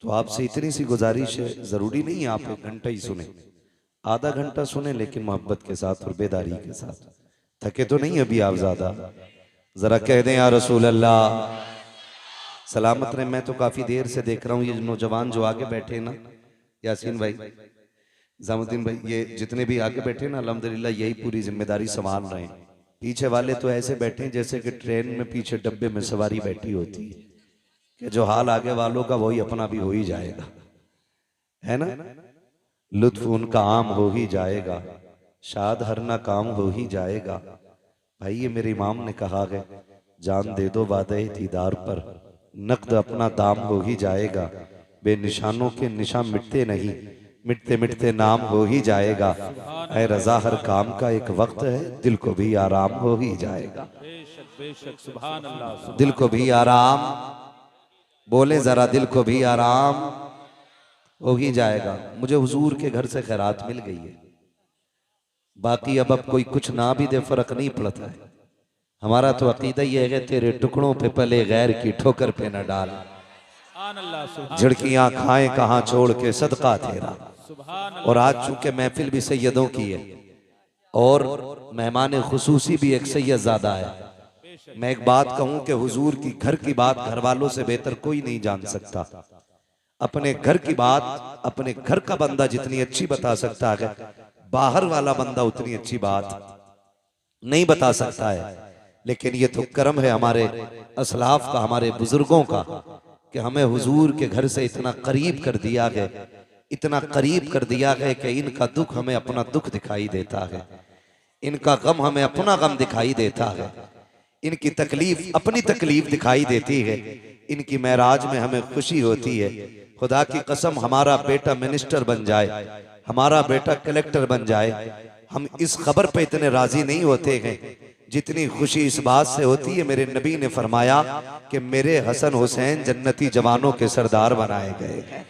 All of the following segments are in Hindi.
तो आपसे इतनी सी गुजारिश है, जरूरी नहीं है आप 1 घंटा ही सुने, आधा घंटा सुने, लेकिन मोहब्बत के साथ और बेदारी के साथ। थके तो नहीं अभी आप ज्यादा? जरा कह दें या रसूल अल्लाह। सलामत रहे। मैं तो काफी देर से देख रहा हूँ ये नौजवान जो आगे बैठे ना, यासीन भाई, जामुद्दीन भाई, ये जितने भी आगे बैठे ना, अल्हम्दुलिल्लाह यही पूरी जिम्मेदारी संभाल रहे हैं। पीछे वाले तो ऐसे बैठे हैं जैसे कि ट्रेन में पीछे डब्बे में सवारी बैठी होती है, कि जो हाल आगे वालों का वही अपना भी हो ही जाएगा, है ना। लुत्फ उनका आम हो ही जाएगा, शाद हर ना काम हो ही जाएगा। भाई ये मेरे इमाम ने कहा है, जान दे दो वादे दीदार पर, नकद अपना दाम हो ही जाएगा। बेनिशानों के निशान मिटते नहीं, मिटते मिटते नाम हो ही जाएगा। ऐ रजा हर काम का एक वक्त है, दिल को भी आराम हो ही जाएगा। बेशक बेशक, सुभान अल्लाह। दिल को भी आराम, बोले जरा, दिल को भी आराम हो ही जाएगा। मुझे हुजूर के घर से खैरात मिल गई है, बाकी अब कोई कुछ ना भी दे फर्क नहीं पड़ता है। हमारा तो अकीदा ये है, तेरे टुकड़ों पे पले गैर की ठोकर पे न डाल, झिड़कियां खाएं कहां छोड़ के सदका तेरा। और आज चूंकि महफिल भी सैयदों की है और मेहमान खुसूसी भी एक सैयद ज़ादा है, मैं एक बात कहूं कि हुजूर की घर की बात घर वालों से बेहतर कोई नहीं जान सकता। अपने घर की बात अपने घर का बंदा जितनी अच्छी बता सकता है, बाहर वाला बंदा उतनी अच्छी बात नहीं बता सकता है। लेकिन ये तो कर्म है हमारे असलाफ का, हमारे बुजुर्गों का, कि हमें हुजूर के घर से इतना करीब कर दिया गया, इतना करीब कर दिया गया कि इनका दुख हमें अपना दुख दिखाई देता है, इनका गम हमें अपना गम दिखाई देता है, इनकी तकलीफ अपनी तकलीफ दिखाई देती है, इनकी महराज में हमें खुशी होती है। खुदा की कसम, हमारा बेटा मिनिस्टर बन जाए, हमारा बेटा कलेक्टर बन जाए, हम इस खबर पे इतने राजी नहीं होते हैं जितनी खुशी इस बात से होती है। मेरे नबी ने फरमाया कि मेरे हसन हुसैन जन्नती जवानों के सरदार बनाए गए हैं।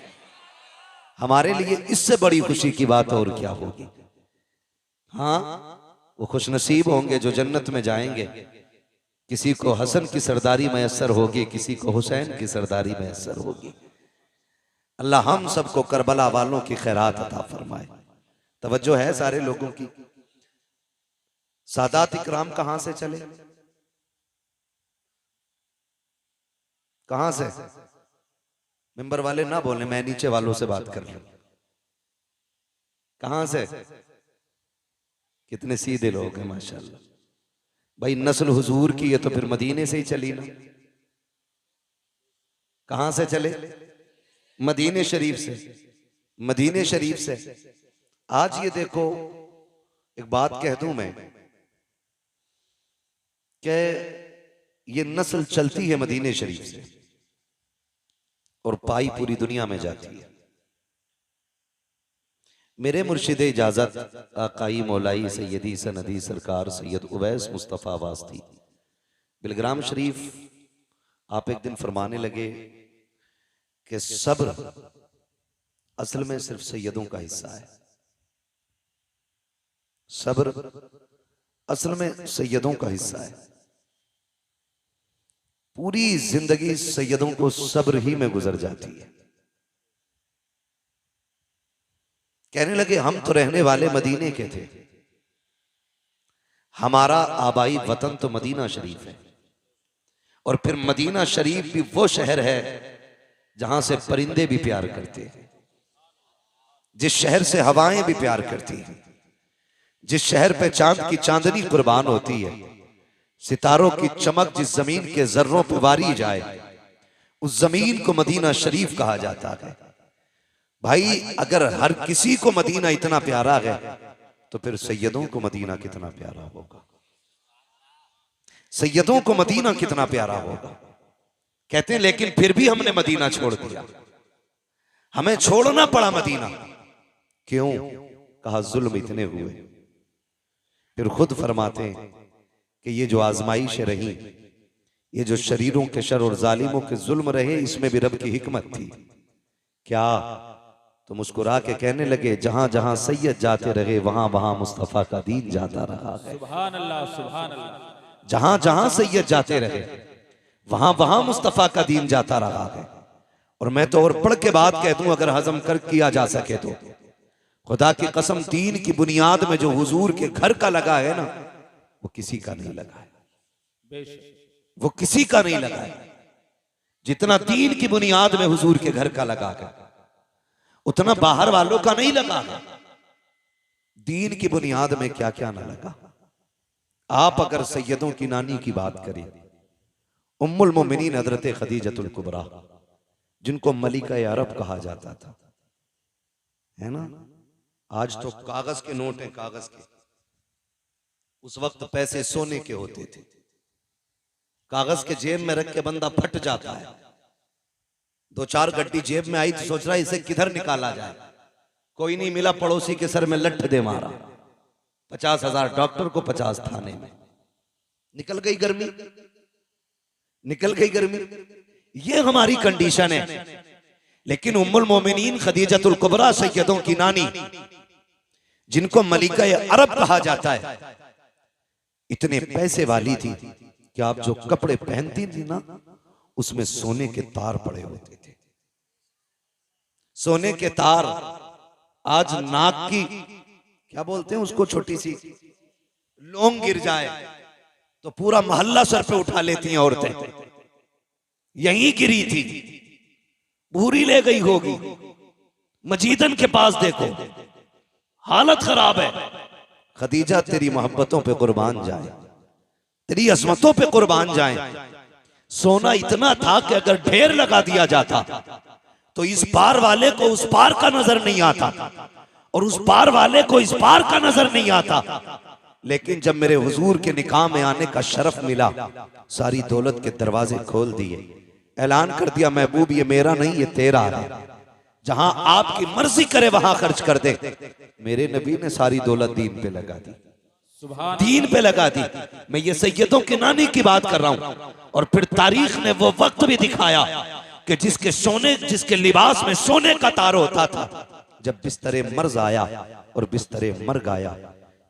हमारे लिए इससे बड़ी खुशी की बात और क्या होगी। हाँ, वो खुशनसीब होंगे जो जन्नत में जाएंगे। किसी को हसन की सरदारी मैसर होगी, किसी को हुसैन की सरदारी मैसर होगी। अल्लाह हम सबको करबला वालों की खैरात अता फरमाए। तवज्जो है सारे लोगों की। सादात इकराम कहां से चले, कहां से? मेंबर वाले ना बोले, मैं नीचे वालों से बात कर लूं। कहां से? कितने सीधे लोग हैं माशाल्लाह। भाई नस्ल हुजूर की है तो फिर मदीने से ही चली ना। कहां से चले? मदीने शरीफ से। मदीने शरीफ से। आज ये देखो, एक बात कह दूं मैं, कि ये नस्ल चलती है मदीने शरीफ से और पाई पूरी दुनिया में जाती है। मेरे मुर्शिद इजाजत आकाई मौलाई सैयदी सनदी सरकार सैयद उवैस मुस्तफ़ा वास्ती बिलग्राम शरीफ, आप एक दिन फरमाने लगे कि सब्र असल में सिर्फ सैयदों का हिस्सा है। सब्र असल में सैयदों का हिस्सा है। पूरी जिंदगी सैयदों को सब्र ही में गुजर जाती है। कहने लगे हम तो रहने वाले मदीने के थे, हमारा आबाई वतन तो मदीना शरीफ है, और फिर मदीना शरीफ भी वो शहर है जहां से परिंदे भी प्यार करते हैं, जिस शहर से हवाएं भी प्यार करती हैं, जिस शहर पे चांद की चांदनी कुर्बान होती है, सितारों की चमक जिस जमीन के जर्रों पर वारी जाए, उस जमीन को मदीना शरीफ कहा जाता है। भाई अगर हर किसी को मदीना इतना प्यारा है तो फिर सैयदों को मदीना कितना प्यारा होगा। सैयदों को मदीना कितना प्यारा होगा। कहते हैं लेकिन फिर भी हमने मदीना छोड़ दिया, हमें छोड़ना पड़ा मदीना। क्यों? कहा जुल्म इतने हुए। फिर खुद फरमाते हैं कि ये जो आजमाइश रही, ये जो शरीरों के शर और जालिमों के जुल्म रहे, इसमें भी रब की हिकमत थी। क्या? तो मुस्कुरा के कहने लगे जहां जहां सैयद जाते रहे वहां वहां मुस्तफा का दीन जाता रहा है। सुभान अल्लाह, सुभान अल्लाह। जहां जहां सैयद जाते रहे वहां वहां मुस्तफा का दीन जाता रहा है। और मैं तो और पढ़ के बात कह दूं, अगर हजम कर किया जा सके तो खुदा की कसम, दीन की बुनियाद में जो हुजूर के घर का लगा है ना, वो किसी का नहीं लगा है, बेशक वो किसी का नहीं लगा है। जितना दीन की बुनियाद में हुजूर के घर का लगा है, उतना बाहर वालों का नहीं लगा है। दीन की बुनियाद में क्या क्या ना लगा। आप अगर सैयदों की नानी की बात करें, उम्मुल मोमिनीन हजरत खदीजतुल कुबरा, जिनको मलिका अरब कहा जाता था, है ना। आज तो कागज के नोट हैं, कागज के। उस वक्त पैसे सोने के होते थे। कागज के जेब में रख के बंदा फट जाता है। 2-4 गड्डी जेब में आई तो सोच रहा है इसे किधर निकाला जाए, कोई नहीं मिला, पड़ोसी के सर में लठ दे मारा। 50,000 डॉक्टर को, 50 थाने में। निकल गई गर्मी, निकल गई गर्मी। ये हमारी कंडीशन है। लेकिन उम्मुल मोमिनीन खदीजतुल कुबरा, सैयदों की नानी, जिनको मलिका अरब कहा जाता है, इतने पैसे वाली थी कि आप जो कपड़े पहनती थी ना, उसमें सोने के तार पड़े होते थे। सोने के तार। आज नाक की, क्या बोलते हैं उसको, छोटी सी लौंग गिर जाए तो पूरा मोहल्ला सर पे उठा लेती हैं औरतें। यहीं गिरी थी, भूरी ले गई होगी। मजीदन के पास देखो, हालत खराब है। खदीजा तेरी मोहब्बतों पे कुर्बान जाए, तेरी अजमतों पे कुर्बान जाए। सोना इतना था कि अगर ढेर लगा दिया जाता तो इस पार वाले को उस पार का नजर नहीं आता, और उस पार वाले को इस पार का नजर नहीं आता। लेकिन जब मेरे हुजूर के निकाह में आने का शरफ मिला, सारी दौलत के दरवाजे खोल दिए, ऐलान कर दिया, महबूब ये मेरा नहीं, ये तेरा है, जहां आपकी मर्जी करे वहां खर्च कर दे। मेरे नबी ने सारी दौलत दीन पे लगा दी, दीन पे लगा दी। मैं ये सैयदों की नानी की बात कर रहा हूं। और फिर तारीख ने वो वक्त भी दिखाया कि जिसके लिबास में सोने का तार होता था, जब बिस्तरे मर्ज आया और बिस्तरे मर गया,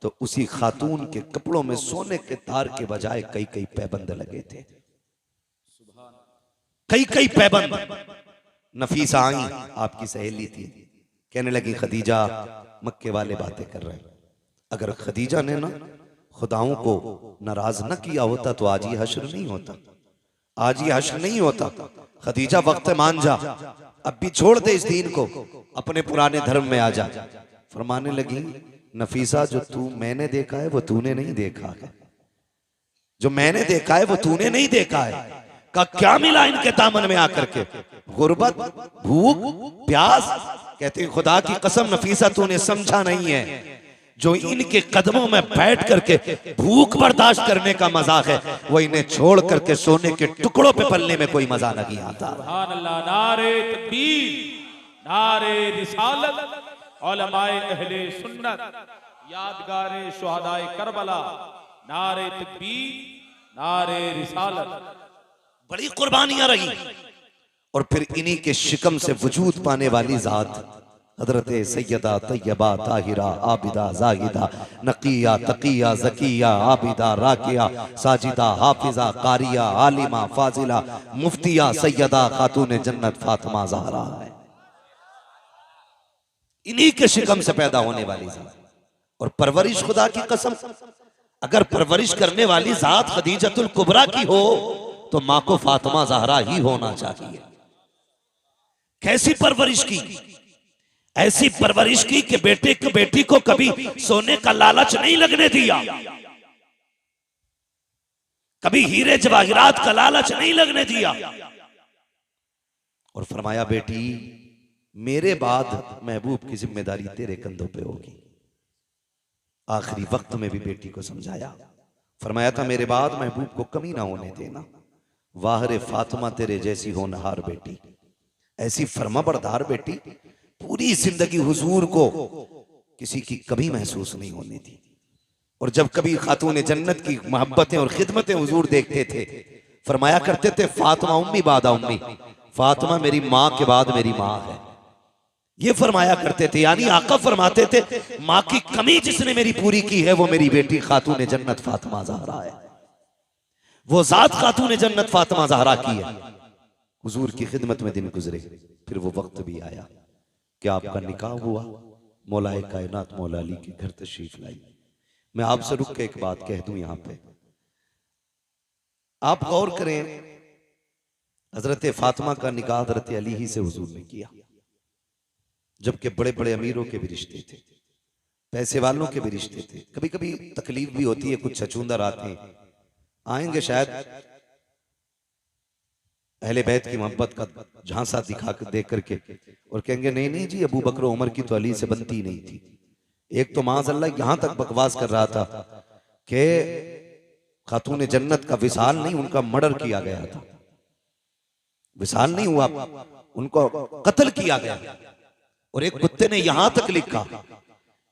तो उसी खातून के कपड़ों में सोने के तार के बजाय कई कई पैबंद लगे थे, कई कई पैबंद। नफीसा आई, आपकी सहेली थी, कहने लगी खदीजा, मक्के वाले बातें कर रहे हैं। अगर खदीजा ने ना खुदाओं को नाराज न किया होता तो आज ये हश्र नहीं होता, आज ये हश्र नहीं होता। खदीजा वक्त मान जा, अब भी छोड़ दे इस दीन को, अपने पुराने धर्म में आ जा। फरमाने लगी, नफीसा जो तू मैंने देखा है वो तूने नहीं देखा है, जो मैंने देखा है वो तूने नहीं देखा है। का क्या मिला इनके दामन में आकर के, गुर्बत, भूख, प्यास। कहते हैं खुदा की कसम नफीसा तूने समझा नहीं है, जो इनके कदमों में बैठ करके भूख बर्दाश्त करने का मजा है, वो इन्हें छोड़ करके सोने के टुकड़ों पे पलने में कोई मजा नहीं आता। सुभान अल्लाह। नारे तकबीर, नारे रिसालत, उलमाए अहले सुन्नत, यादगारे शुहदाए करबला, नारे तकबीर, नारे रिसालत। बड़ी कुर्बानियां रही। और फिर इन्हीं के शिकम से वजूद पाने वाली जात हजरत सैयदा तैयबा ताहिरा आबिदा जाहिदा नकिया तकिया जकिया आबिदा राकिया साजिदा हाफिजा कारिया आलिमा फाजिला मुफ्तिया सैयदा खातून जन्नत फातिमा ज़हरा है। इन्हीं के शिकम से पैदा होने वाली जात। और परवरिश, खुदा की कसम, अगर परवरिश करने वाली जात खदीजतुल कुबरा की हो तो मां को फातिमा ज़हरा ही होना चाहिए। कैसी परवरिश की, ऐसी परवरिश की कि बेटी को कभी सोने का लालच नहीं लगने दिया, कभी हीरे जवाहिरात का लालच नहीं लगने दिया। और फरमाया, बेटी मेरे बाद महबूब की जिम्मेदारी तेरे कंधों पे होगी। आखिरी वक्त में भी बेटी को समझाया, फरमाया था मेरे बाद महबूब को कमी ना होने देना। वाहरे फातिमा तेरे जैसी होनहार बेटी, ऐसी फर्माबरदार बेटी, पूरी जिंदगी हुजूर को किसी की कभी महसूस नहीं होने दी। और जब कभी खातून जन्नत की मोहब्बतें और खिदमतें हुजूर देखते थे, फरमाया करते थे, फातिमा उम्मी बादा उम्मी, फातिमा मेरी माँ के बाद मेरी माँ है। ये फरमाया करते थे, यानी आका फरमाते थे, माँ की कमी जिसने मेरी पूरी की है वो मेरी बेटी खातून जन्नत फातिमा ज़हरा है। वो जात खातून जन्नत फातिमा ज़हरा की है। हुजूर की खिदमत में दिन गुजरे, फिर वो वक्त भी आया कि आपका निकाह हुआ। मौलाए कायनात मौला अली के घर तशरीफ लाई। मैं आपसे रुक के एक बात कह दूं, यहां पे आप गौर करें, हजरत फातिमा का निकाह हजरत अली ही से हुजूर ने किया, जबकि बड़े बड़े अमीरों के भी रिश्ते थे, पैसे वालों के भी रिश्ते थे। कभी कभी तकलीफ भी होती है, कुछ छछूंदर आते हैं, आएंगे शायद अहले बैत की मोहब्बत का झांसा दिखा देख करके और कहेंगे नहीं नहीं जी, अबू बकर उमर की तो अली से बनती नहीं थी। एक तो माज़अल्लाह यहां तक बकवास कर रहा था कि खातून जन्नत का विसाल नहीं, उनका मर्डर किया गया था। विसाल नहीं हुआ, उनको कत्ल किया गया। और एक कुत्ते ने यहां तक लिखा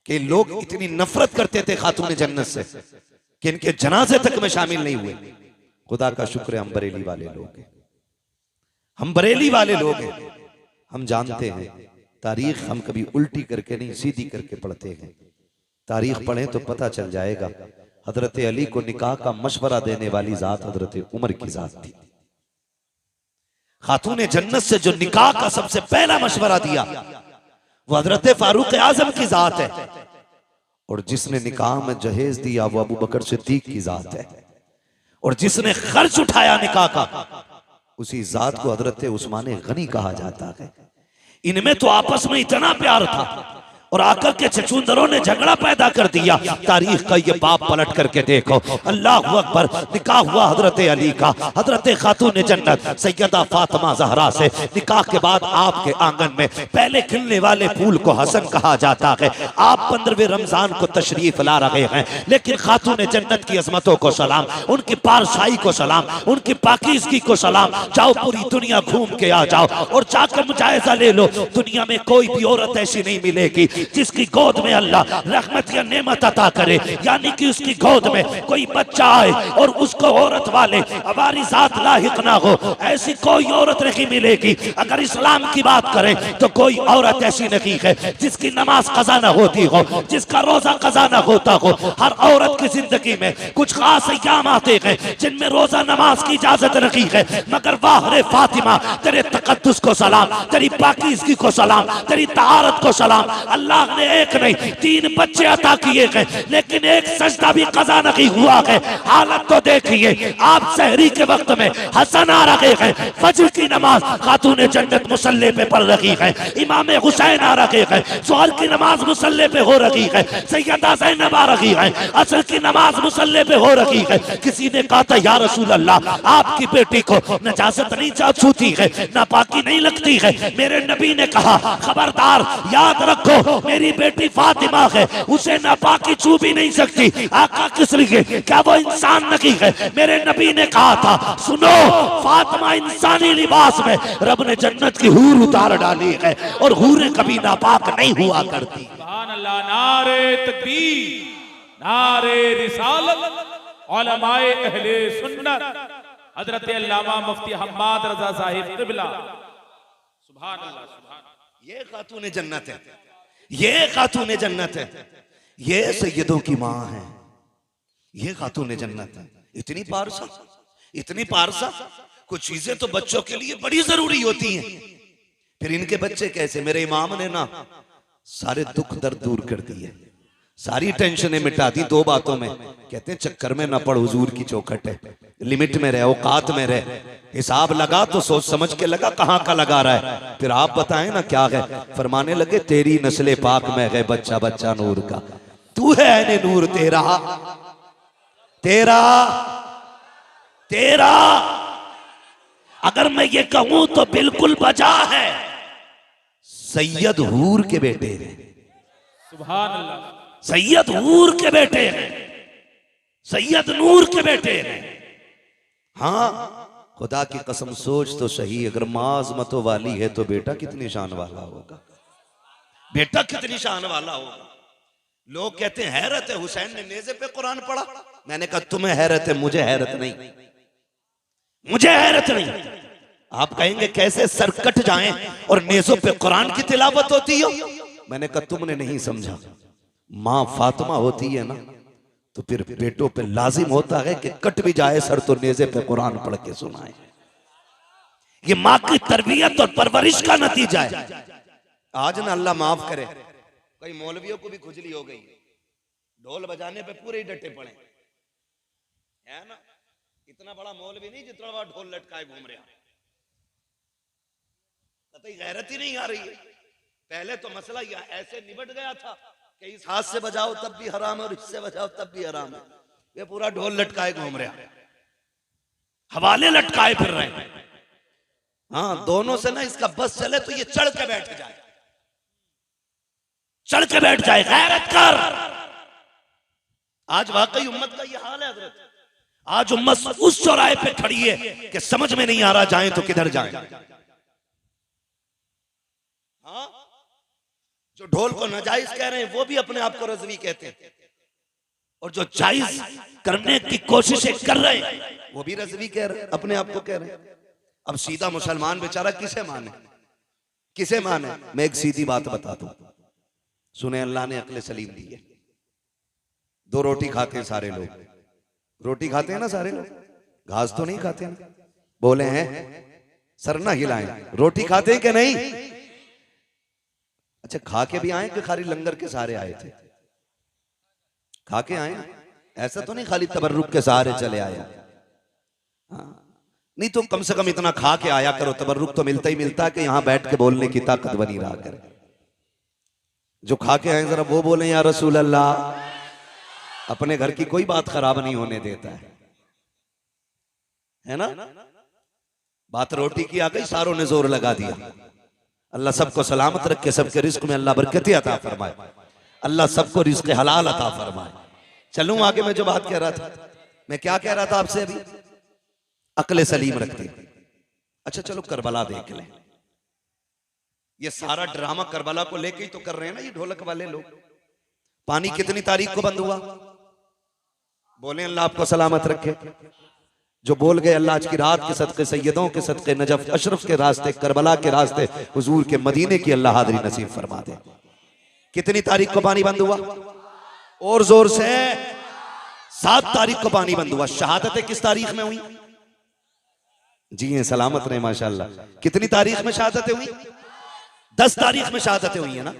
कि लोग इतनी नफरत करते थे खातून जन्नत से कि इनके जनाजे तक में शामिल नहीं हुए। खुदा का शुक्र है हम बरेली वाले लोग हैं, हम बरेली वाले लोग हैं। हम जानते हैं तारीख हम कभी उल्टी करके नहीं सीधी करके पढ़ते हैं। तारीख पढ़ें तो पता चल जाएगा हजरत अली को निकाह का मशवरा देने वाली जात हजरत उमर की जात थी। खातून जन्नत से जो निकाह का सबसे पहला मशवरा दिया वो हजरत फारूक आजम की जात है, और जिसने निकाह में जहेज दिया वो अबू बकर सिद्दीक की जात है, और जिसने खर्च उठाया निकाह का उसी जात को हजरत उस्मान गनी कहा जाता है। इनमें तो आपस में इतना प्यार था और आकर के छछूंदरों ने झगड़ा पैदा कर दिया। तारीख का ये बाप पलट करके देखो, अल्लाह अकबर। निकाह हुआ हजरत अली का, हजरत खातून जन्नत सैयदा फातिमा ज़हरा से। निकाह के बाद आपके आंगन में पहले खिलने वाले फूल को हसन कहा जाता है। आप 15वें रमजान को तशरीफ ला रहे हैं, लेकिन खातून जन्नत की अजमतों को सलाम, उनकी पारसाई को सलाम, उनकी पाकीज़गी को सलाम। जाओ पूरी दुनिया घूम के आ जाओ और जाकर मुजायजा ले लो, दुनिया में कोई भी औरत ऐसी नहीं मिलेगी जिसकी गोद में अल्लाह रहमत या नेमत अता करे, यानी कि उसकी गोद में कोई बच्चा आए और उसको औरत वाले हमारी जात लाहिक ना हो, ऐसी कोई औरत नहीं मिलेगी। अगर इस्लाम की बात करें तो कोई औरत ऐसी नहीं है जिसकी नमाज कज़ा ना होती हो, जिसका रोजा कज़ा ना होता हो। हर औरत की जिंदगी में कुछ खास अय्याम आते हैं जिनमें रोजा नमाज की इजाजत नहीं है, मगर वाह रे फातिमा, तेरे तकद्दुस को सलाम, तेरी पाकीज़गी को सलाम, तेरी तहारत को सलाम। अल्लाह ने एक नहीं 3 बच्चे अता किए हैं, लेकिन एक सजदा भी कज़ा नहीं हुआ है। हालत तो देखिए, आप सहरी के वक्त में हसन आ रहे हैं, फजर की नमाज खातून जन्नत मुसल्ले पे पढ़ रही है, इमाम हुसैन आ रहे हैं, ज़ोहर की नमाज मुसल्ले पे हो रही है, सैयदा ज़ैनब आ रही है, असर की नमाज मुसल्ले पे हो रही है। किसी ने कहा था या रसूल अल्लाह, आपकी बेटी को नजासत नहीं छूती है, नापाकी नहीं लगती है। मेरे नबी ने कहा खबरदार, याद रखो मेरी बेटी फातिमा है, उसे नापाकी छू भी नहीं सकती। आका किस लिए, क्या वो इंसान नहीं है? मेरे नबी ने कहा था सुनो, फातिमा इंसानी लिबास में रब ने जन्नत की हूर उतार डाली है और हूरें कभी नापाक नहीं हुआ करती। सुभान अल्लाह, नारे तकबीर, नारे रिसालत, उलमाए अहले सुन्नत, हजरत अल्लामा मुफ्ती हम्माद रजा साहिब क़िबला। सुभान अल्लाह, सुभान। ये खातून जन्नत है, ये खातून जन्नत है, ये सैयदों की माँ है, ये खातून जन्नत है। इतनी पारसा, इतनी पारसा। कुछ चीजें तो बच्चों के लिए बड़ी जरूरी होती हैं, फिर इनके बच्चे कैसे। मेरे इमाम ने ना सारे दुख दर्द दूर कर दिए, सारी टेंशनें मिटा दी 2 बातों में। कहते हैं चक्कर में न पड़, हुजूर की चौखट है, लिमिट में रहे, औकात में रहे। हिसाब लगा तो सोच समझ के लगा, कहाँ का लगा रहा है। फिर आप बताएं ना क्या है। फरमाने लगे तेरी नस्ले पाक में है बच्चा बच्चा नूर का, तू है ऐने नूर तेरा तेरा तेरा। अगर मैं ये कहूं तो बिल्कुल बजा है, सैयद हूर के बेटे हैं, सुभान अल्लाह, सैयद हूर के बेटे हैं, सैयद नूर के बेटे हैं। हाँ, खुदा की कसम सोच तो सही, अगर माँ अज़मतों वाली है तो बेटा कितनी शान वाला होगा, बेटा कितनी शान वाला होगा। लोग कहते हैं हैरत है, हुसैन ने नेज़े पे कुरान पढ़ा। मैंने कहा तुम्हें हैरत है, मुझे हैरत नहीं, मुझे हैरत नहीं। आप कहेंगे कैसे सर कट जाएं और नेज़ों पे कुरान की तिलावत होती हो। मैंने कहा तुमने नहीं समझा, माँ फातिमा होती है ना तो फिर बेटों पे लाजिम होता है कि कट भी जाए सर तो नेज़े पे कुरान पढ़ के सुनाए। ये माँ की तरबियत और परवरिश का नतीजा है। आज ना अल्लाह माफ करे, कई मौलवियों को भी खुजली हो गई, ढोल बजाने पे पूरे ही डटे पड़े है ना। इतना बड़ा मौलवी नहीं जितना बड़ा ढोल लटकाए घूम रहा, कतई गैरत ही नहीं आ रही है। पहले तो मसला यह ऐसे निबट गया था कि इस हाथ से बजाओ तब भी हराम है और इससे बजाओ तब भी हराम है। ये पूरा ढोल लटकाए घूम रहा, हवाले लटकाए फिर रहे हैं। हाँ, दोनों से ना इसका बस चले तो ये चढ़ के बैठ जाए, चढ़ के बैठ जाए, गैरत कर। आज वाकई उम्मत का ये हाल है हजरत। आज उम्मत उस चौराहे पे खड़ी है कि समझ में नहीं आ रहा जाए तो किधर जाए। हाँ, जो ढोल को नाजायज कह रहे हैं वो भी अपने आप को रज़वी कहते हैं, और जो जायज करने की कोशिशें कर रहे हैं वो भी रज़वी कह रहे हैं, अपने आप को कह रहे हैं। अब सीधा मुसलमान बेचारा किसे माने, किसे माने? मैं एक सीधी बात बताता हूं, सुने, अल्लाह ने अक्ल सलीम दी है। दो रोटी खाते हैं सारे लोग, रोटी खाते हैं ना सारे लोग, घास तो नहीं खाते ना। बोले हैं सर ना हिलाएं, रोटी खाते हैं कि नहीं? अच्छा, खा के भी आए कि खाली लंगर के सहारे आए थे? खा के आए, ऐसा तो नहीं खाली तबर्रुक के सहारे चले आए। हाँ, नहीं तो कम से कम इतना खा के आया करो। तबर्रुक तो मिलता ही मिलता है कि यहां बैठ के बोलने की ताकत बनी रहा करे। जो खा के आए जरा वो बोले या रसूल अल्लाह। अपने घर की कोई बात खराब नहीं होने देता है ना। बात रोटी की आ गई, सारों ने जोर लगा दिया। अल्लाह सबको सलामत रखे, सबके रिस्क में अल्लाह बरकत अता फरमाए, अल्लाह सबको रिस्क हलाल अता फरमाए। चलूं आगे, मैं जो बात कह रहा था, मैं क्या कह रहा था आपसे अभी? अक्ल सलीम रखते। अच्छा चलो करबला देख लें। ये सारा ड्रामा करबला को लेके ही तो कर रहे हैं ना ये ढोलक वाले लोग। पानी कितनी तारीख को बंद हुआ? बोले अल्लाह आपको सलामत रखे। जो बोल गए अल्लाह आज की रात के सदके, सैयदों के सदके, नजफ अशरफ के रास्ते, करबला के रास्ते, हुजूर के मदीने की अल्लाह हाज़री नसीब फरमा दे। कितनी तारीख को पानी बंद हुआ? और जोर से 7 तारीख को पानी बंद हुआ। शहादतें किस तारीख में हुई? जी हैं, सलामत रहे माशाल्लाह। कितनी तारीख में शहादतें हुई? 10 तारीख में शहादतें हुई है ना।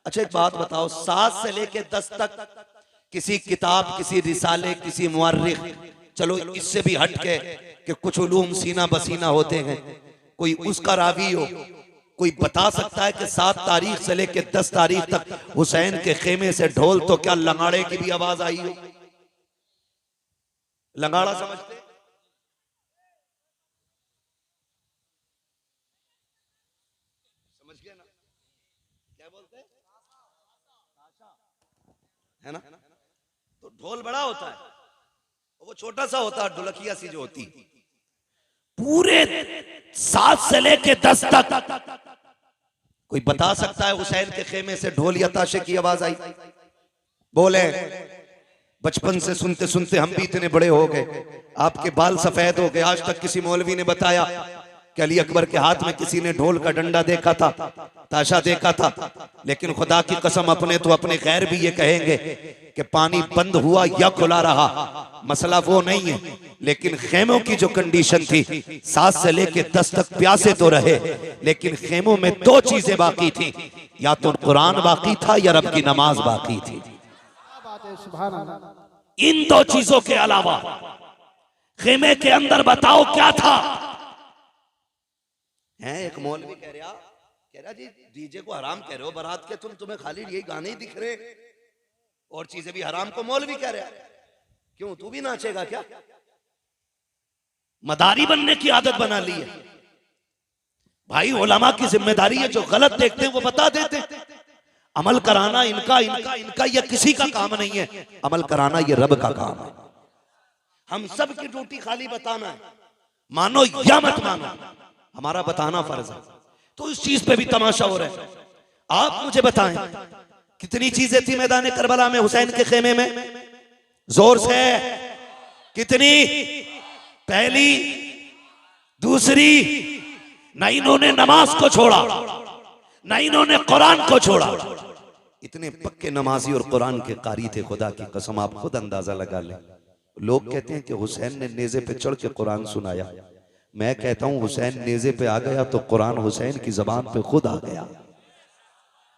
अच्छा एक बात बताओ, 7 से लेके 10 तक किसी किताब, किसी रिसाले, किसी मुअर्रिख, चलो इससे भी हट के कि कुछ उलूम सीना बसीना होते हैं, कोई उसका रावी हो, कोई बता सकता है कि 7 तारीख से लेके 10 तारीख तक हुसैन के खेमे से ढोल तो क्या लंगाड़े की भी आवाज आई हो? लंगाड़ा समझते? समझ गए ना क्या बोलते हैं? है ना। तो ढोल बड़ा होता है, वो छोटा सा होता है, ढोलकिया सी जो होती। पूरे 7 से लेके 10 तक कोई बता सकता है हुसैन के खेमे से ढोल या ताशे की आवाज आई? बोले बचपन से सुनते सुनते हम भी इतने बड़े हो गए, आपके बाल सफेद हो गए, आज तक किसी मौलवी ने बताया कि अली अकबर के हाथ में किसी ने ढोल का डंडा देखा था, ताशा देखा था? लेकिन खुदा की कसम अपने तो अपने गैर भी ये कहेंगे कि पानी बंद हुआ या खुला रहा, मसला वो नहीं है। लेकिन खेमों की जो कंडीशन थी, 7 से लेके 10 तक प्यासे तो रहे, लेकिन खेमों में 2 चीजें बाकी थी, या तो कुरान बाकी था या रब की नमाज बाकी थी। इन 2 चीजों के अलावा खेमे के अंदर बताओ क्या था? है एक मौलवी कह रहा जी डीजे को हराम कह रहे हो बारात के, तुम्हें खाली यही गाने ही दिख रहे और चीजें भी हराम को मौलवी कह रहा। क्यों, तू भी नाचेगा क्या? मदारी बनने की आदत बना ली है भाई। उलमा की जिम्मेदारी है, जो गलत देखते हैं वो बता देते हैं। अमल कराना इनका इनका इनका ये किसी का काम नहीं है, अमल कराना ये रब का काम है। हम सब की ड्यूटी खाली बताना है, मानो या मत मानो, हमारा बताना फर्ज है। तो इस चीज पे भी तमाशा हो रहा है। आप मुझे बताएं कितनी चीजें थी मैदान करबला में हुसैन के खेमे में? जोर से कितनी? पहली, दूसरी, ना इन्होंने नमाज को छोड़ा, ना इन्होंने कुरान को छोड़ा। इतने पक्के नमाजी और कुरान के कारी थे, खुदा की कसम आप खुद अंदाजा लगा लें। लोग कहते हैं कि हुसैन ने नेज़े पे चढ़ के कुरान सुनाया, मैं कहता हूं हुसैन नेज़े पे आ गया तो कुरान हुसैन की जबान पे खुद आ गया।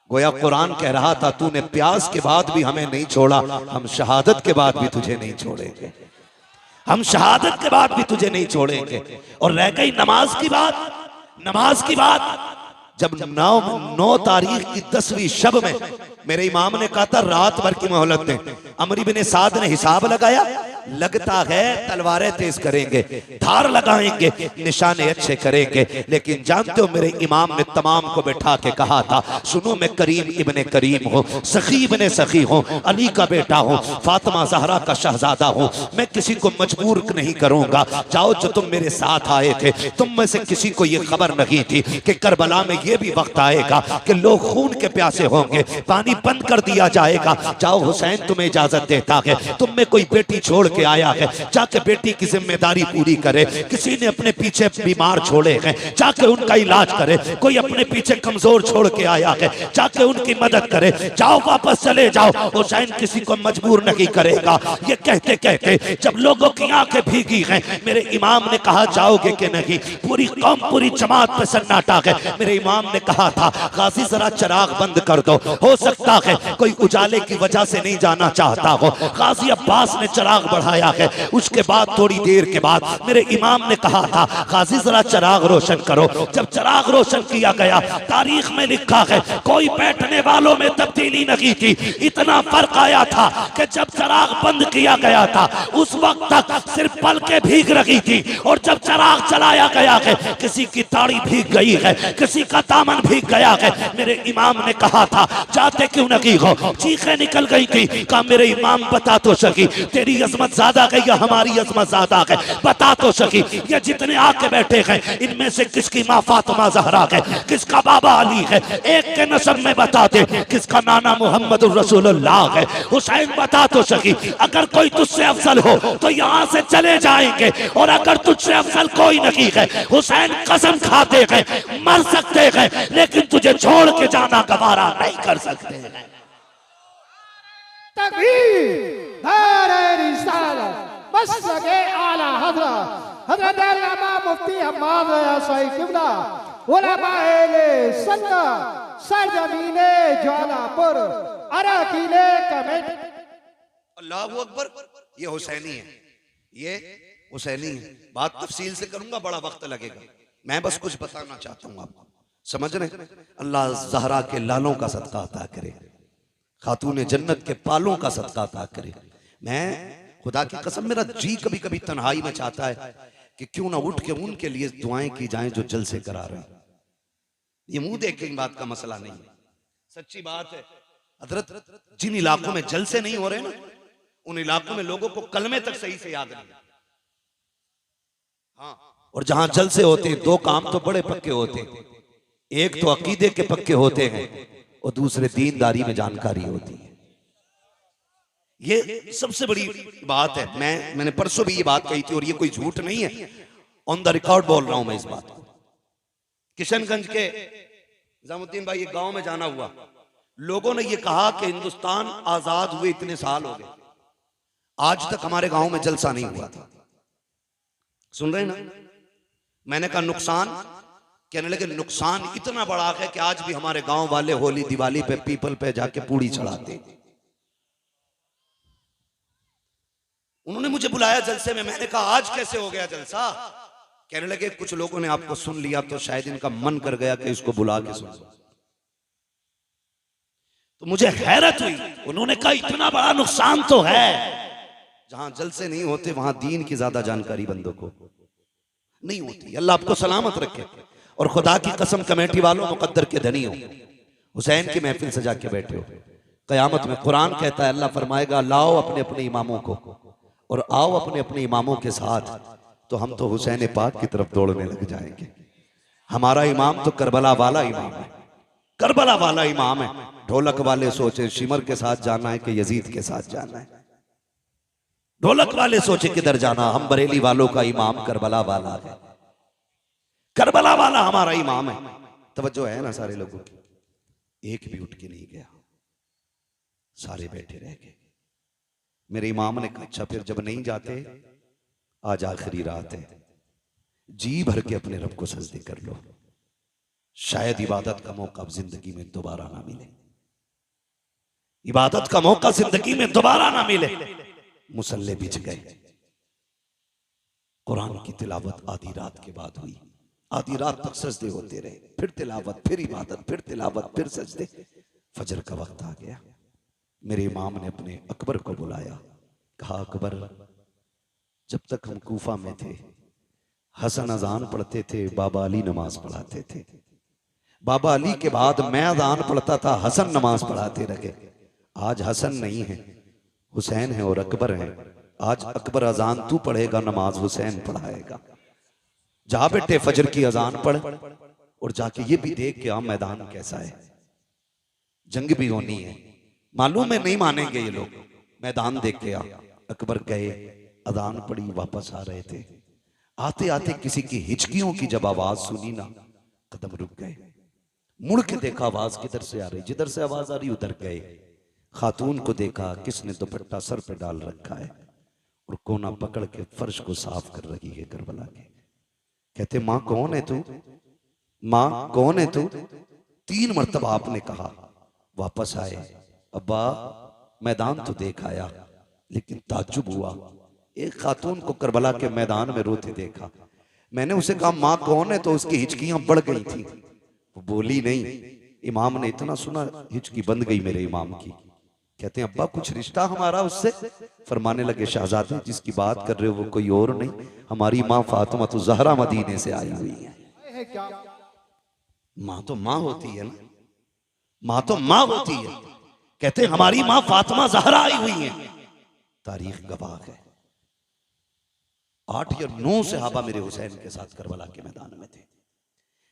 गोया कुरान कह रहा था तूने प्यास के बाद भी हमें नहीं छोड़ा, हम शहादत के बाद भी तुझे नहीं छोड़ेंगे, हम शहादत के बाद भी तुझे नहीं छोड़ेंगे। और रह गई नमाज की बात, नमाज की बात, जब 9 तारीख की 10वीं शब में मेरे इमाम ने कहा था रात भर की मोहलत दें, अमर इब्न साद ने हिसाब लगाया, लगता है तलवारें तेज करेंगे, धार लगाएंगे, निशाने अच्छे करेंगे, लेकिन जानते हो मेरे इमाम ने तमाम को बैठा के कहा था सुनो मैं करीम इब्ने करीम हूँ, सखी इब्ने सखी हूँ, अली का बेटा हूँ, फातिमा जहरा का शहजादा हूँ, मैं किसी को मजबूर नहीं करूंगा। जाओ जो तुम मेरे साथ आए थे तुम में से किसी को ये खबर नहीं थी कि करबला में ये भी वक्त आएगा कि लोग खून के प्यासे होंगे, पानी बंद कर दिया जाएगा। जाओ हुसैन तुम्हें इजाजत देता है, तुम में कोई बेटी छोड़ के आया है, जाके बेटी की जिम्मेदारी पूरी करे, किसी ने अपने पीछे बीमार छोड़े हैं जाके उनका इलाज करे, कोई अपने पीछे कमजोर छोड़ के आया है जाके उनकी मदद करे, जाओ वापस चले जाओ, हुसैन किसी को मजबूर नहीं करेगा। ये कहते कहते जब लोगों की आंखें भीगी हैं मेरे इमाम ने कहा जाओगे कि नहीं, पूरी कौम पूरी जमात पे सन्नाटा है। मेरे इमाम ने कहा था गाजी जरा चिराग बंद कर दो, हो सकता है कोई उजाले की वजह से नहीं जाना चाहता हो। गाजी अब्बास ने चिराग बढ़ाया है। उसके बाद थोड़ी देर के बाद मेरे इमाम ने कहा था गाजी जरा चिराग रोशन करो। जब चिराग रोशन किया गया तारीख में लिखा है कोई बैठने वालों में तब्दीली नहीं थी, इतना फर्क आया था कि जब चिराग बंद किया गया था उस वक्त तक सिर्फ पलकें भीग रही थी, और जब चिराग चलाया गया है किसी की ताड़ी भीग गई है, किसी का दामन भीग गया है। मेरे इमाम ने कहा था जाते क्यों नहीं हो, चीखें निकल गई थी। कहा मेरे इमाम बता तो सकी तेरी अजमत ज्यादा है या हमारी अजमत ज्यादा है, बता तो सकी ये जितने आके बैठे हैं इनमें से किसकी माँ फातिमा जहरा है, किसका बाबा अली है, एक के नसब में बता दे, किसका नाना मोहम्मद रसूलुल्लाह है। हुसैन बता तो सकी अगर कोई तुझसे अफजल हो तो यहाँ से चले जाएंगे, और अगर तुझसे अफजल कोई नहीं है हुसैन कसम खाते हैं मर सकते हैं लेकिन तुझे छोड़ के जाना गवारा नहीं कर सकते हैं। तकबीर, नारे रिसालत, मसलके आला हज़रत हज़रत अल्लामा मुफ्ती हम्माद सईद क़िबला उलमाए सुन्नत सरजमीने ज्वालापुर अराकीले कमेटी। अल्लाहू अकबर। ये हुसैनी है, ये हुसैनी है। बात तफसील से करूंगा, बड़ा वक्त लगेगा, मैं बस कुछ बताना चाहता हूँ आपको, समझ रहे। अल्लाह जहरा के लालों का सदका अता करे, खातून जन्नत के पालों का सदका अता करे। मैं खुदा की कसम मेरा जी कभी कभी तन्हाई में चाहता है कि क्यों ना उठ के उनके लिए दुआएं की जाएं जो जलसे करा रहे हैं। ये मुंह देख के बात का मसला नहीं है, सच्ची बात है। हजरत जिन इलाकों में जलसे नहीं हो रहे ना उन इलाकों में लोगों को कलमे तक सही से याद नहीं। हाँ, और जहां जलसे होते हैं दो काम तो बड़े पक्के होते हैं, एक तो अकीदे के पक्के होते हैं और दूसरे दीनदारी में जानकारी होती है। ये सबसे बड़ी बात है। मैंने परसों भी ये बात कही थी और ये कोई झूठ नहीं है, ऑन द रिकॉर्ड बोल रहा हूं मैं इस बात को। किशनगंज के निजामुद्दीन भाई एक गांव में जाना हुआ, लोगों ने ये कहा कि हिंदुस्तान आजाद हुए इतने साल हो गए, आज तक हमारे गांव में जलसा नहीं हुआ था। सुन रहे ना? मैंने कहा नुकसान, कहने लगे नुकसान इतना बड़ा है कि आज भी हमारे गांव वाले होली दिवाली पे पीपल पे जाके पूड़ी चढ़ाते। उन्होंने मुझे बुलाया जलसे में, मैंने कहा आज कैसे हो गया जलसा? कहने लगे कुछ लोगों ने आपको सुन लिया तो शायद इनका मन कर गया कि इसको बुला के सुन। तो मुझे हैरत हुई, उन्होंने कहा इतना बड़ा नुकसान तो है, जहां जलसे नहीं होते वहां दीन की ज्यादा जानकारी बंदों को नहीं होती। अल्लाह आपको सलामत रखे। और खुदा की कसम कमेटी वालों मुकद्दर के धनी हो, हुसैन की महफिल सजा के बैठे हो, कयामत में कुरान कहता है अल्लाह फरमाएगा लाओ अपने अपने इमामों को और आओ अपने अपने इमामों के साथ, तो हम तो हुसैन पाक की तरफ दौड़ने लग जाएंगे। हमारा इमाम तो करबला वाला इमाम है, करबला वाला इमाम है। ढोलक वाले सोचे शिमर के साथ जाना है कि यजीद के साथ जाना है, ढोलक वाले सोचे किधर जाना। हम बरेली वालों का इमाम करबला वाला है, करबला वाला हमारा इमाम है। तवज्जो है ना सारे लोगों की? एक भी उठ के नहीं गया, सारे बैठे रह गए। मेरे इमाम ने कहा अच्छा फिर जब नहीं जाते आज आखिरी रात है, जी भर के अपने रब को सजदे कर लो, शायद इबादत का मौका अब जिंदगी में दोबारा ना मिले, इबादत का मौका जिंदगी में दोबारा ना मिले। मुसल्ले बिछ गए। कुरान की तिलावत आधी रात के बाद हुई, आधी रात तक सजदे होते रहे, फिर तिलावत, फिर इबादत, फिर तिलावत, फिर सजदे। फजर का वक्त आ गया। मेरे इमाम ने अपने अकबर को बुलाया, कहा अकबर, जब तक हम कूफा में थे हसन अजान पढ़ते थे, बाबा अली नमाज पढ़ाते थे। बाबा अली के बाद मैं अजान पढ़ता था, हसन नमाज पढ़ाते रहे। आज हसन नहीं है, हुसैन है और अकबर है। आज अकबर अजान तू पढ़ेगा, नमाज हुसैन पढ़ाएगा। जा बेटे फजर की अजान पढ़ और जाके ये भी देख के आ मैदान कैसा है, जंग भी होनी है, मालूम है नहीं मानेंगे ये लोग, मैदान देख के आ। अकबर गए, अजान पढ़ी, वापस आ रहे थे। आते आते किसी की हिचकियों की जब आवाज सुनी ना, कदम रुक गए। मुड़ के देखा आवाज किधर से आ रही, जिधर से आवाज आ रही उधर गए। खातून को देखा, किसने दुपट्टा सर पे डाल रखा है और कोना पकड़ के फर्श को साफ कर रही है करबला के। कहते माँ कौन है तू, माँ कौन है तू? 3 मरतबा आपने कहा। वापस आए, अब्बा मैदान तो देख आया, लेकिन ताज्जुब हुआ, एक खातून को करबला के मैदान में रोते देखा। मैंने उसे कहा माँ कौन है, तो उसकी हिचकियां बढ़ गई थी, वो बोली नहीं। इमाम ने इतना सुना, हिचकी बंद गई मेरे इमाम की। कहते हैं अब्बा कुछ रिश्ता हमारा उससे? फरमाने लगे शहजादे जिसकी बात कर रहे हो वो कोई और नहीं, हमारी माँ फातिमा तो ज़हरा मदीने से आई हुई है। माँ तो माँ होती है ना, माँ तो माँ होती है। कहते हैं हमारी माँ फातिमा ज़हरा आई हुई है। तारीख गवाह है, 8 या 9 सहाबा मेरे हुसैन के साथ करबला के मैदान में थे।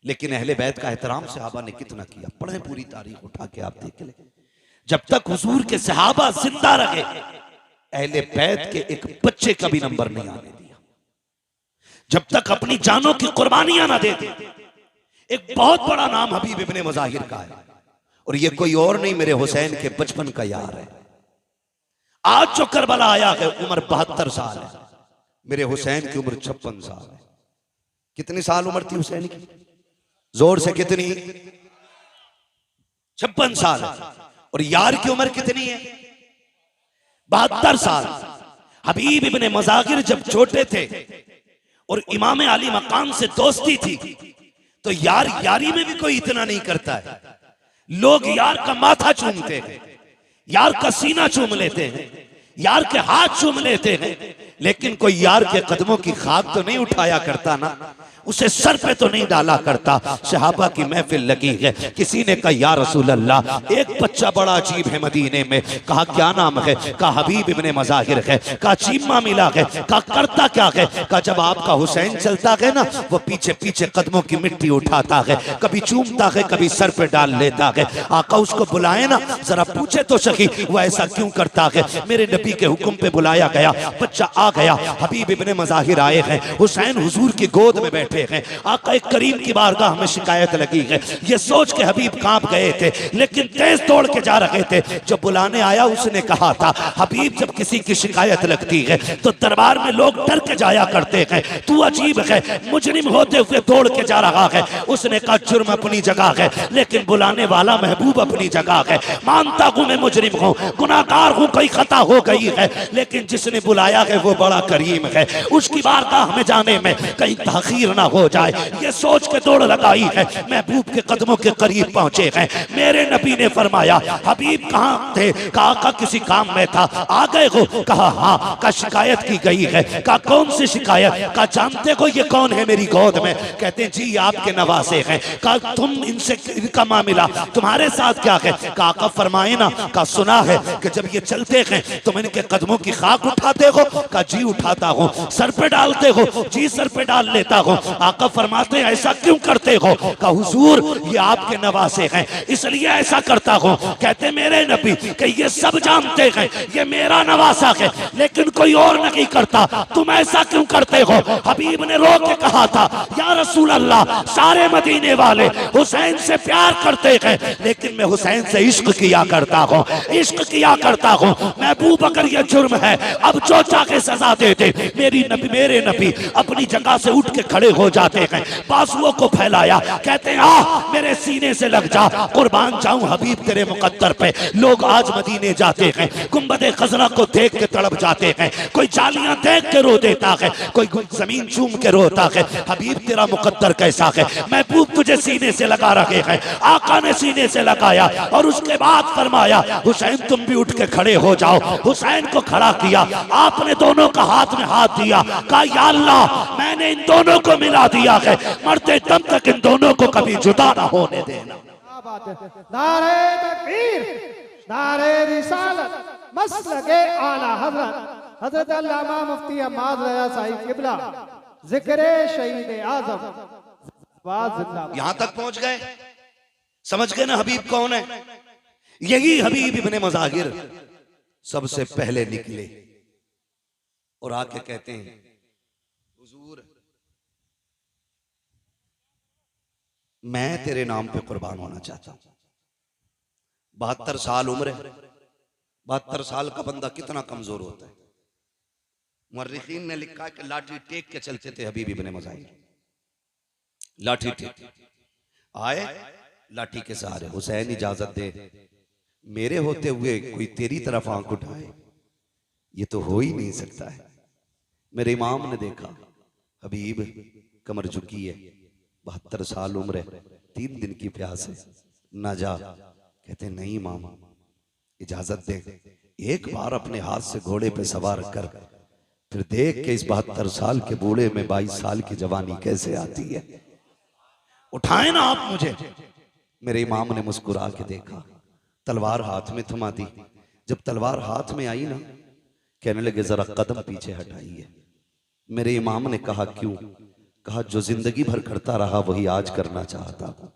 लेकिन अहले बैत का एहतराम सहाबा ने कितना किया, पढ़े पूरी तारीख उठा के आप देख ले। जब तक हुजूर के सहाबा जिंदा रहे, अहले बैत के एक बच्चे का भी नंबर नहीं आने दिया। जब तक अपनी जानों की कुर्बानियां ना दे दे। एक बहुत बड़ा नाम हबीब इब्ने मज़ाहिर का है, और ये कोई और नहीं, मेरे हुसैन के बचपन का यार है। आज जो करबला आया है उम्र 72 साल है, मेरे हुसैन की उम्र 56 साल है। कितनी साल उम्र थी हुसैन की? जोर से कितनी? 56 साल। और यार की उम्र कितनी है? 72 साल। हबीब इब्ने मज़ाहिर जब छोटे थे और इमाम आली मकाम से दोस्ती थी, तो यार यारी में भी कोई इतना नहीं करता है। लोग यार का माथा चूमते हैं, यार का सीना चूम लेते हैं, यार के हाथ चूम लेते हैं, लेकिन कोई यार के कदमों की खाक तो नहीं उठाया करता ना, उसे सर पे तो नहीं डाला करता। सहाबा की महफिल लगी है, किसी ने कहा या रसूल अल्लाह, एक बच्चा बड़ा अजीब है मदीने में। कहा क्या नाम है? कहा हबीब इब्ने मज़ाहिर है। कहा चीमा मिला है? कहा करता क्या है? कहा जब आपका हुसैन चलता है ना, वो पीछे पीछे कदमों की मिट्टी उठाता है, कभी चूमता है, कभी सर पे डाल लेता है। आका उसको बुलाए ना, जरा पूछे तो सही वो ऐसा क्यों करता है। मेरे नबी के हुक्म पे बुलाया गया, बच्चा आ गया, हबीब इब्ने मज़ाहिर आए हैं, हुसैन हुजूर की गोद में बैठे हैं। आका करीम की बारगाह में शिकायत लगी है। ये सोच के हबीब कांप गए थे, लेकिन तेज दौड़ के जा रहे थे। जब बुलाने आया उसने कहा था, हबीब जब किसी की शिकायत लगती है तो दरबार में लोग डर के जाया करते हैं, तू अजीब है, मुजरिम होते हुए दौड़ के जा रहा है। उसने कहा जुर्म अपनी जगह है, लेकिन बुलाने वाला महबूब अपनी जगह है। मानता हूं मैं मुजरिम हूं, गुनाहगार हूं, कोई खता हो गई है, लेकिन जिसने बुलाया है वो बड़ा करीम है, उसकी बारगाह में जाने में कहीं ताखीर ना हो जाए, ये सोच के दौड़ लगाई है। महबूब के कदमों के करीब पहुंचे हैं। मेरे नबी ने फरमाया हबीब कहाँ थे? कहा किसी काम में था, आ गए हो? कहा हाँ। का शिकायत की गई है? का कौन सी शिकायत? का जानते हो ये कौन है मेरी गोद में? कहते जी आपके नवासे हैं। का तुम इनसे इनका मामला तुम्हारे साथ क्या है? का फरमाए ना। का सुना है कि जब ये चलते हैं तुम इनके कदमों की खाक उठाते हो? का जी उठाता हूँ। सर पे डालते हो? जी सर पे डाल लेता हूँ। आका फरमाते हैं ऐसा क्यों करते हो? का हुजूर ये आपके नवासे हैं इसलिए ऐसा करता हूँ। कहते मेरे नबी कि ये सब जानते हैं ये मेरा नवासा है, लेकिन कोई और नहीं करता, तुम ऐसा क्यों करते हो? हबीब ने रो के कहा था या रसूल अल्लाह, सारे मदीने वाले हुसैन से प्यार करते हैं, लेकिन मैं हुसैन से इश्क किया करता हूँ, इश्क किया करता हूँ। महबूब अगर ये जुर्म है अब जो चाहे सजा दे दे। मेरे नबी अपनी जगह से उठ के खड़े हो जाते हैं, बाजुओं को फैलाया, कहते हैं आ मेरे सीने से लग जा, कुर्बान जाऊं हबीब तेरे मुकद्दर पे। लोग आज मदीने जाते हैं, गुंबद खजरा को देख के तड़प जाते हैं, कोई जालियां देख के रो देता है, कोई जमीन चूम के रोता है। हबीब तेरा मुकद्दर कैसा है, महबूब तुझे सीने से लगा रखे हैं। आका ने सीने से लगाया और उसके बाद फरमाया हुसैन तुम भी उठ के खड़े हो जाओ। हुसैन को खड़ा किया, आपने दोनों का हाथ में हाथ दिया, कहा या अल्लाह मैंने इन दोनों को मिला दिया है, मरते दम तक इन दोनों को कभी जुदा ना होने देना। क्या बात है। नारे तकबीर, नारे रिसालत, मसलके आला हजरत हजरत अल्लामा मुफ्ती हम्माद रज़ा साहिब किबला, जिक्र शहीद आजम जिंदाबाद। यहां तक पहुंच गए, समझ गए ना हबीब कौन है। यही हबीब इब्ने मज़ाहिर सबसे पहले निकले और आके कहते हैं हुजूर मैं तेरे नाम पे कुर्बान होना चाहता हूं। 72 साल उम्र है, 72 साल का बंदा कितना कमजोर होता है। मुर्रिखीन ने लिखा कि लाठी टेक के चलते थे हबीब इब्ने मज़ाहिर, लाठी टेक आए, लाठी के सहारे। हुसैन इजाजत दे, मेरे होते हुए कोई तेरी तरफ आंख उठाए, ये तो हो ही नहीं सकता है। मेरे इमाम ने देखा हबीब कमर झुकी है, 72 साल उम्र है, 3 दिन की प्यास है, ना जा। कहते नहीं इमाम इजाजत दे, एक बार अपने हाथ से घोड़े पे सवार कर, फिर देख के इस 72 साल के बूढ़े में 22 साल की जवानी कैसे आती है, उठाए ना आप मुझे। मेरे इमाम ने मुस्कुरा के देखा, तलवार हाथ में थमा दी। जब तलवार हाथ में आई ना, कहने लगे जरा कदम पीछे हटाइए। मेरे इमाम ने कहा क्यों? कहा जो जिंदगी भर करता रहा वही आज करना चाहता हूं।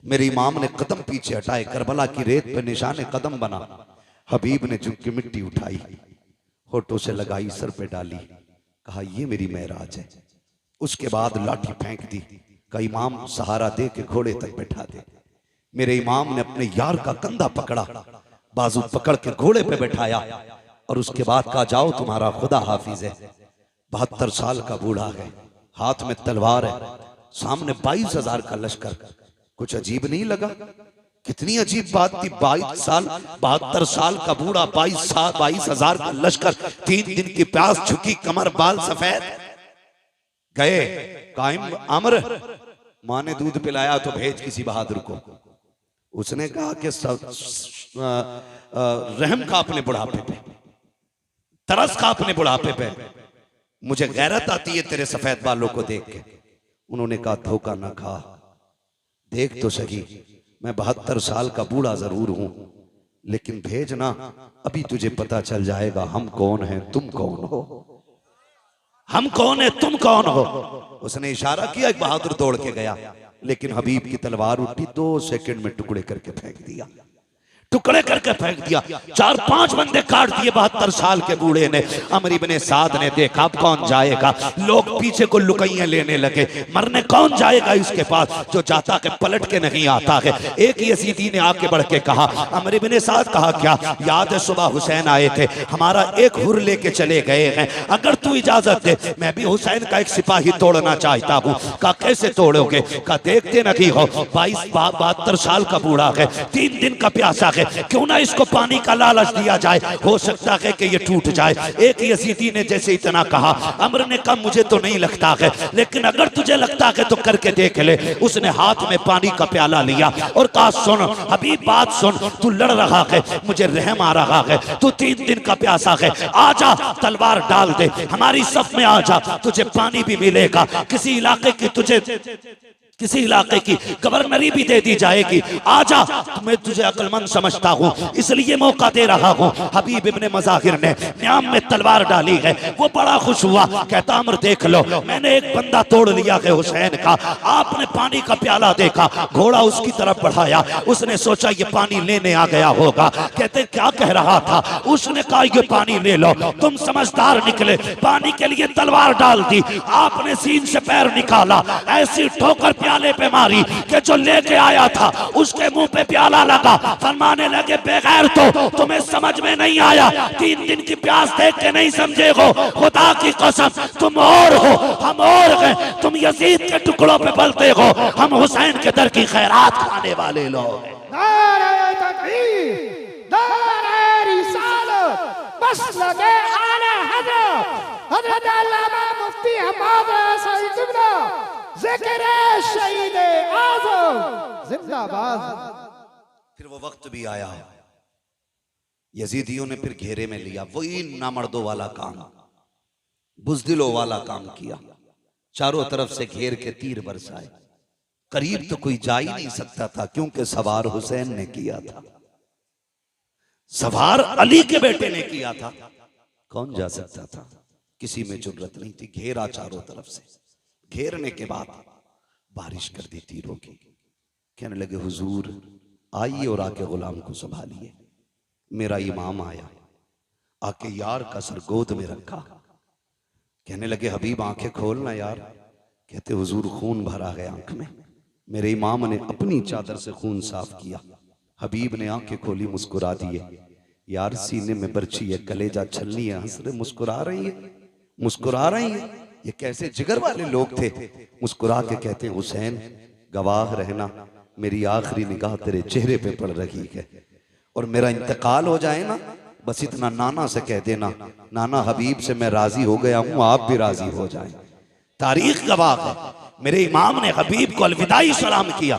मेरे इमाम ने कदम पीछे हटाए, करबला की रेत पे निशाने कदम बना। हबीब ने झुक के मिट्टी उठाई, होठों से लगाई, सर पे डाली, कहा ये मेरी मेराज है। उसके बाद लाठी फेंक दी, कहा इमाम सहारा दे के घोड़े तक बैठा दे। मेरे इमाम ने अपने यार का कंधा पकड़ा, बाजू पकड़ के घोड़े पे बैठाया और उसके बाद कहा जाओ तुम्हारा खुदा हाफिज है। 72 साल का बूढ़ा है, हाथ में तलवार है, सामने 22,000 का लश्कर। कुछ अजीब नहीं लगा? कितनी अजीब बात थी। 72 साल का बूढ़ा, 22,000 का लश्कर, 3 दिन की प्यास, झुकी कमर, बाल सफेद। गए कायम अमर, माँ ने दूध पिलाया तो भेज किसी बहादुर को। उसने कहा कि रहम का अपने बुढ़ापे पे, तरस का अपने बुढ़ापे पे, मुझे गैरत आती है तेरे सफेद बालों को देख के। उन्होंने कहा धोखा ना खा, देख तो सही, मैं 72 साल का बूढ़ा जरूर हूं, लेकिन भेजना, अभी तुझे पता चल जाएगा हम कौन हैं, तुम कौन हो। हम कौन है, तुम कौन हो। उसने इशारा किया, एक बहादुर दौड़ के गया, लेकिन हबीब की तलवार उठी, 2 सेकंड में टुकड़े करके फेंक दिया, टुकड़े करके फेंक दिया। 4-5 बंदे काट दिए 72 साल के बूढ़े ने। अमर इब्ने साद ने देखा अब कौन जाएगा, लोग पीछे को लुकैया लेने लगे, मरने कौन जाएगा इसके पास, जो जाता के पलट के नहीं आता है। एक यजीदी ने आके बढ़ के कहा, अमर इब्ने साद, कहा क्या याद है सुबह हुसैन आए थे, हमारा एक हुर लेके चले गए हैं, अगर तू इजाजत दे मैं भी हुसैन का एक सिपाही तोड़ना चाहता हूँ। कहा कैसे तोड़ोगे? कहा देखते नहीं हो 72 साल का बूढ़ा है, 3 दिन का प्यासा है, क्यों ना इसको पानी का लालच दिया जाए, हो सकता है कि ये टूट जाए। एक यजीदी ने जैसे इतना कहा, अमर ने कहा मुझे तो नहीं लगता है, लेकिन अगर तुझे लगता है तो करके देख ले। उसने हाथ में पानी का प्याला लिया और कहा सुन हबीब बात सुन, तू लड़ रहा है, मुझे रहम आ रहा है, तू 3 दिन का प्यासा है, आजा तलवार डाल दे, हमारी सफ में आजा, तुझे पानी भी मिलेगा, किसी इलाके की गवर्नरी भी दे दी जाएगी, आजा, मैं तुझे अक्लमंद समझता हूँ इसलिए मौका दे रहा हूँ। हबीब इब्ने मज़ाहिर ने न्याम में तलवार डाली है, वो बड़ा खुश हुआ, कहता अमर देख लो मैंने एक बंदा तोड़ लिया है हुसैन का। आपने पानी का प्याला देखा, घोड़ा उसकी तरफ बढ़ाया, उसने सोचा ये पानी लेने आ गया होगा। कहते क्या कह रहा था? उसने कहा ये पानी ले लो, तुम समझदार निकले, पानी के लिए तलवार डाल दी, आपने सीन से पैर निकाला, ऐसी ठोकर प्याले पे मारी कि जो लेके आया था उसके मुंह पे प्याला लगा। फरमाने लगे बेगैर तो तुम्हें समझ में नहीं आया, 3 दिन की प्यास देख के नहीं समझे हो, खुदा की कसम तुम और हो हम और हैं, तुम यजीद के टुकड़ों पे पलते हो, हम हुसैन के दर की खैरात खाने वाले लोग हैं। नारे तकबीर, नारे रिसालत, मसलके आले हज़रत हज़रत अल्लामा मुफ्ती हम्माद साहिब क़िबला, ज़िक्र शहीद आज़म जिंदाबाद। फिर वो वक्त भी आया, यजीदियों ने फिर घेरे में लिया, वही नामर्दों वाला काम, बुज़दिलों वाला काम किया। चारों तरफ से घेर के तीर बरसाए, करीब तो कोई जा ही नहीं सकता था क्योंकि सवार हुसैन ने किया था, सवार अली के बेटे ने किया था, कौन जा सकता था? किसी में जुर्रत नहीं थी। घेरा चारों तरफ से, घेरने के बाद बारिश कर दी तीरों की। कहने लगे हुजूर आइए और आके गुलाम को संभालिए। मेरा इमाम आया, आके यार का सर गोद में रखा। कहने लगे हबीब आंखें खोलना यार। कहते हुजूर खून भरा है आंख में। मेरे इमाम ने अपनी चादर से खून साफ किया। हबीब ने आंखें खोली, मुस्कुरा दिए। यार सीने में बर्छी है, कलेजा छलनी है, हंस रहे, मुस्कुरा रही है, मुस्कुरा रही है। ये कैसे जिगर वाले लोग थे। मुस्कुरा के कहते हैं हुसैन गवाह रहना, मेरी आखिरी निगाह तेरे चेहरे पे पड़ रही है, और मेरा इंतकाल हो जाए ना, बस इतना नाना से कह देना, नाना हबीब से मैं राजी हो गया हूं, आप भी राजी हो जाएं। तारीख गवाह है, मेरे इमाम ने हबीब को अलविदाई सलाम किया,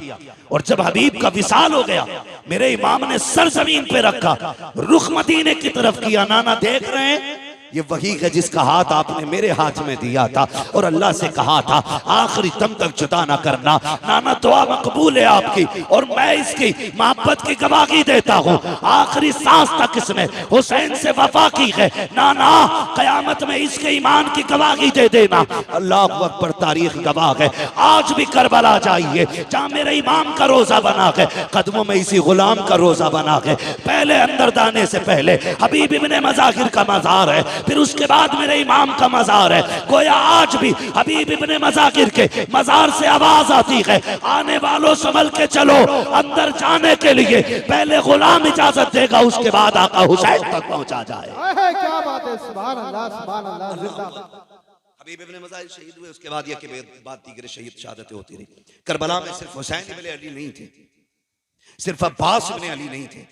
और जब हबीब का विसाल हो गया मेरे इमाम ने सर जमीन पे रखा, रुख मदीने की तरफ किया। नाना देख रहे हैं, ये वही है जिसका हाथ आपने मेरे हाथ में दिया था और अल्लाह से कहा था आखिरी दम तक जुदा ना करना। नाना दुआ मकबूल है आपकी, और मैं इसकी मोहब्बत की गवाही देता हूँ। आखिरी सांस तक इसने हुसैन से वफा की है। नाना कयामत में इसके ईमान की गवाही दे देना। अल्लाह अकबर, तारीख गवाह है। आज भी करबला जाइए, जहाँ मेरे इमाम का रोजा बना है, कदमों में इसी गुलाम का रोजा बना है। पहले अंदर जाने से पहले हबीब इब्ने मज़ाहिर का मज़ार है, फिर उसके बाद मेरे इमाम का मज़ार है। गोया आज भी हबीब इब्ने मज़ाहिर के मज़ार से आवाज आती है, आने वालों संभल के चलो। अंदर जाने के लिए पहले गुलाम इजाजत देगा, उसके बाद आका हुसैन तक पहुंचा जाए। क्या बात है, सुभान अल्लाह, सुभान अल्लाह, जिंदाबाद। हबीब इब्ने मज़ाहिर शहीद हुए, उसके बाद यह के बाद दीगर शहीद शहादतें होती रही। करबला में सिर्फ हुसैन इब्ने अली नहीं थे, सिर्फ अब्बास इब्ने अली नहीं थे,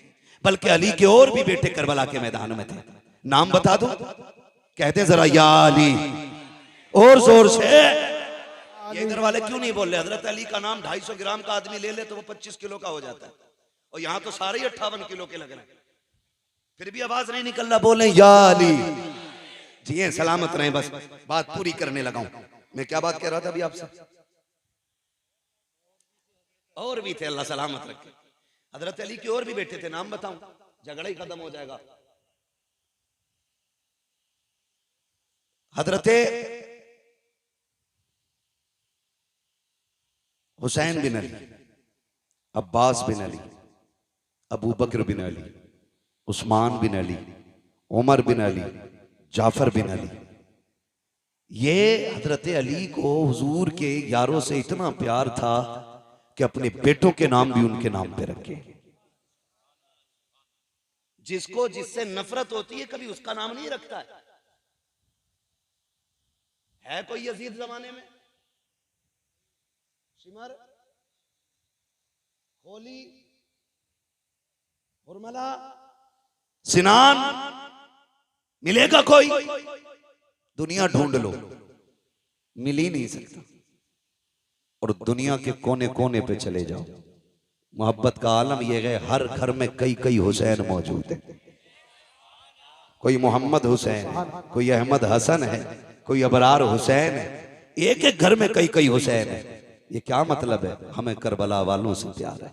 बल्कि अली के और भी बेटे करबला के मैदान में थे। नाम बता दो, कहते हैं जरा या अली, और जोर से। ये इधर वाले क्यों नहीं बोल रहे? हजरत अली का नाम 250 ग्राम का आदमी ले ले तो वो 25 किलो का हो जाता है, और यहाँ तो सारे ही 58 किलो के लग रहे हैं, फिर भी आवाज नहीं निकल रहा। बोले या अली। जी सलामत रहे, बस बात पूरी करने लगा हूं। मैं क्या बात कह रहा था अभी आपसे? और भी थे, अल्लाह सलामत रखे। हजरत अली के और भी बेटे थे, नाम बताऊं? झगड़ा ही खत्म हो जाएगा। हजरत हुसैन बिन अली, अब्बास बिन अली, अबू बकर बिन अली, उस्मान बिन अली, उमर बिन अली, जाफर बिन अली। ये हजरत अली को हुजूर के यारों से इतना प्यार था कि अपने बेटों के नाम भी उनके नाम पे रखे। जिसको जिससे नफरत होती है कभी उसका नाम नहीं रखता है कोई यजीद जमाने में? शिमर, होली, हुरमला, सिनान मिलेगा कोई? दुनिया ढूंढ लो, मिल ही नहीं सकता। और दुनिया के कोने कोने पे चले जाओ, मोहब्बत का आलम यह है, हर घर में कई कई हुसैन मौजूद है। कोई मोहम्मद हुसैन है, कोई अहमद हसन है, कोई अबरार हुसैन है। एक एक घर में कई कई हुसैन है। ये क्या मतलब है? हमें करबला वालों से प्यार है।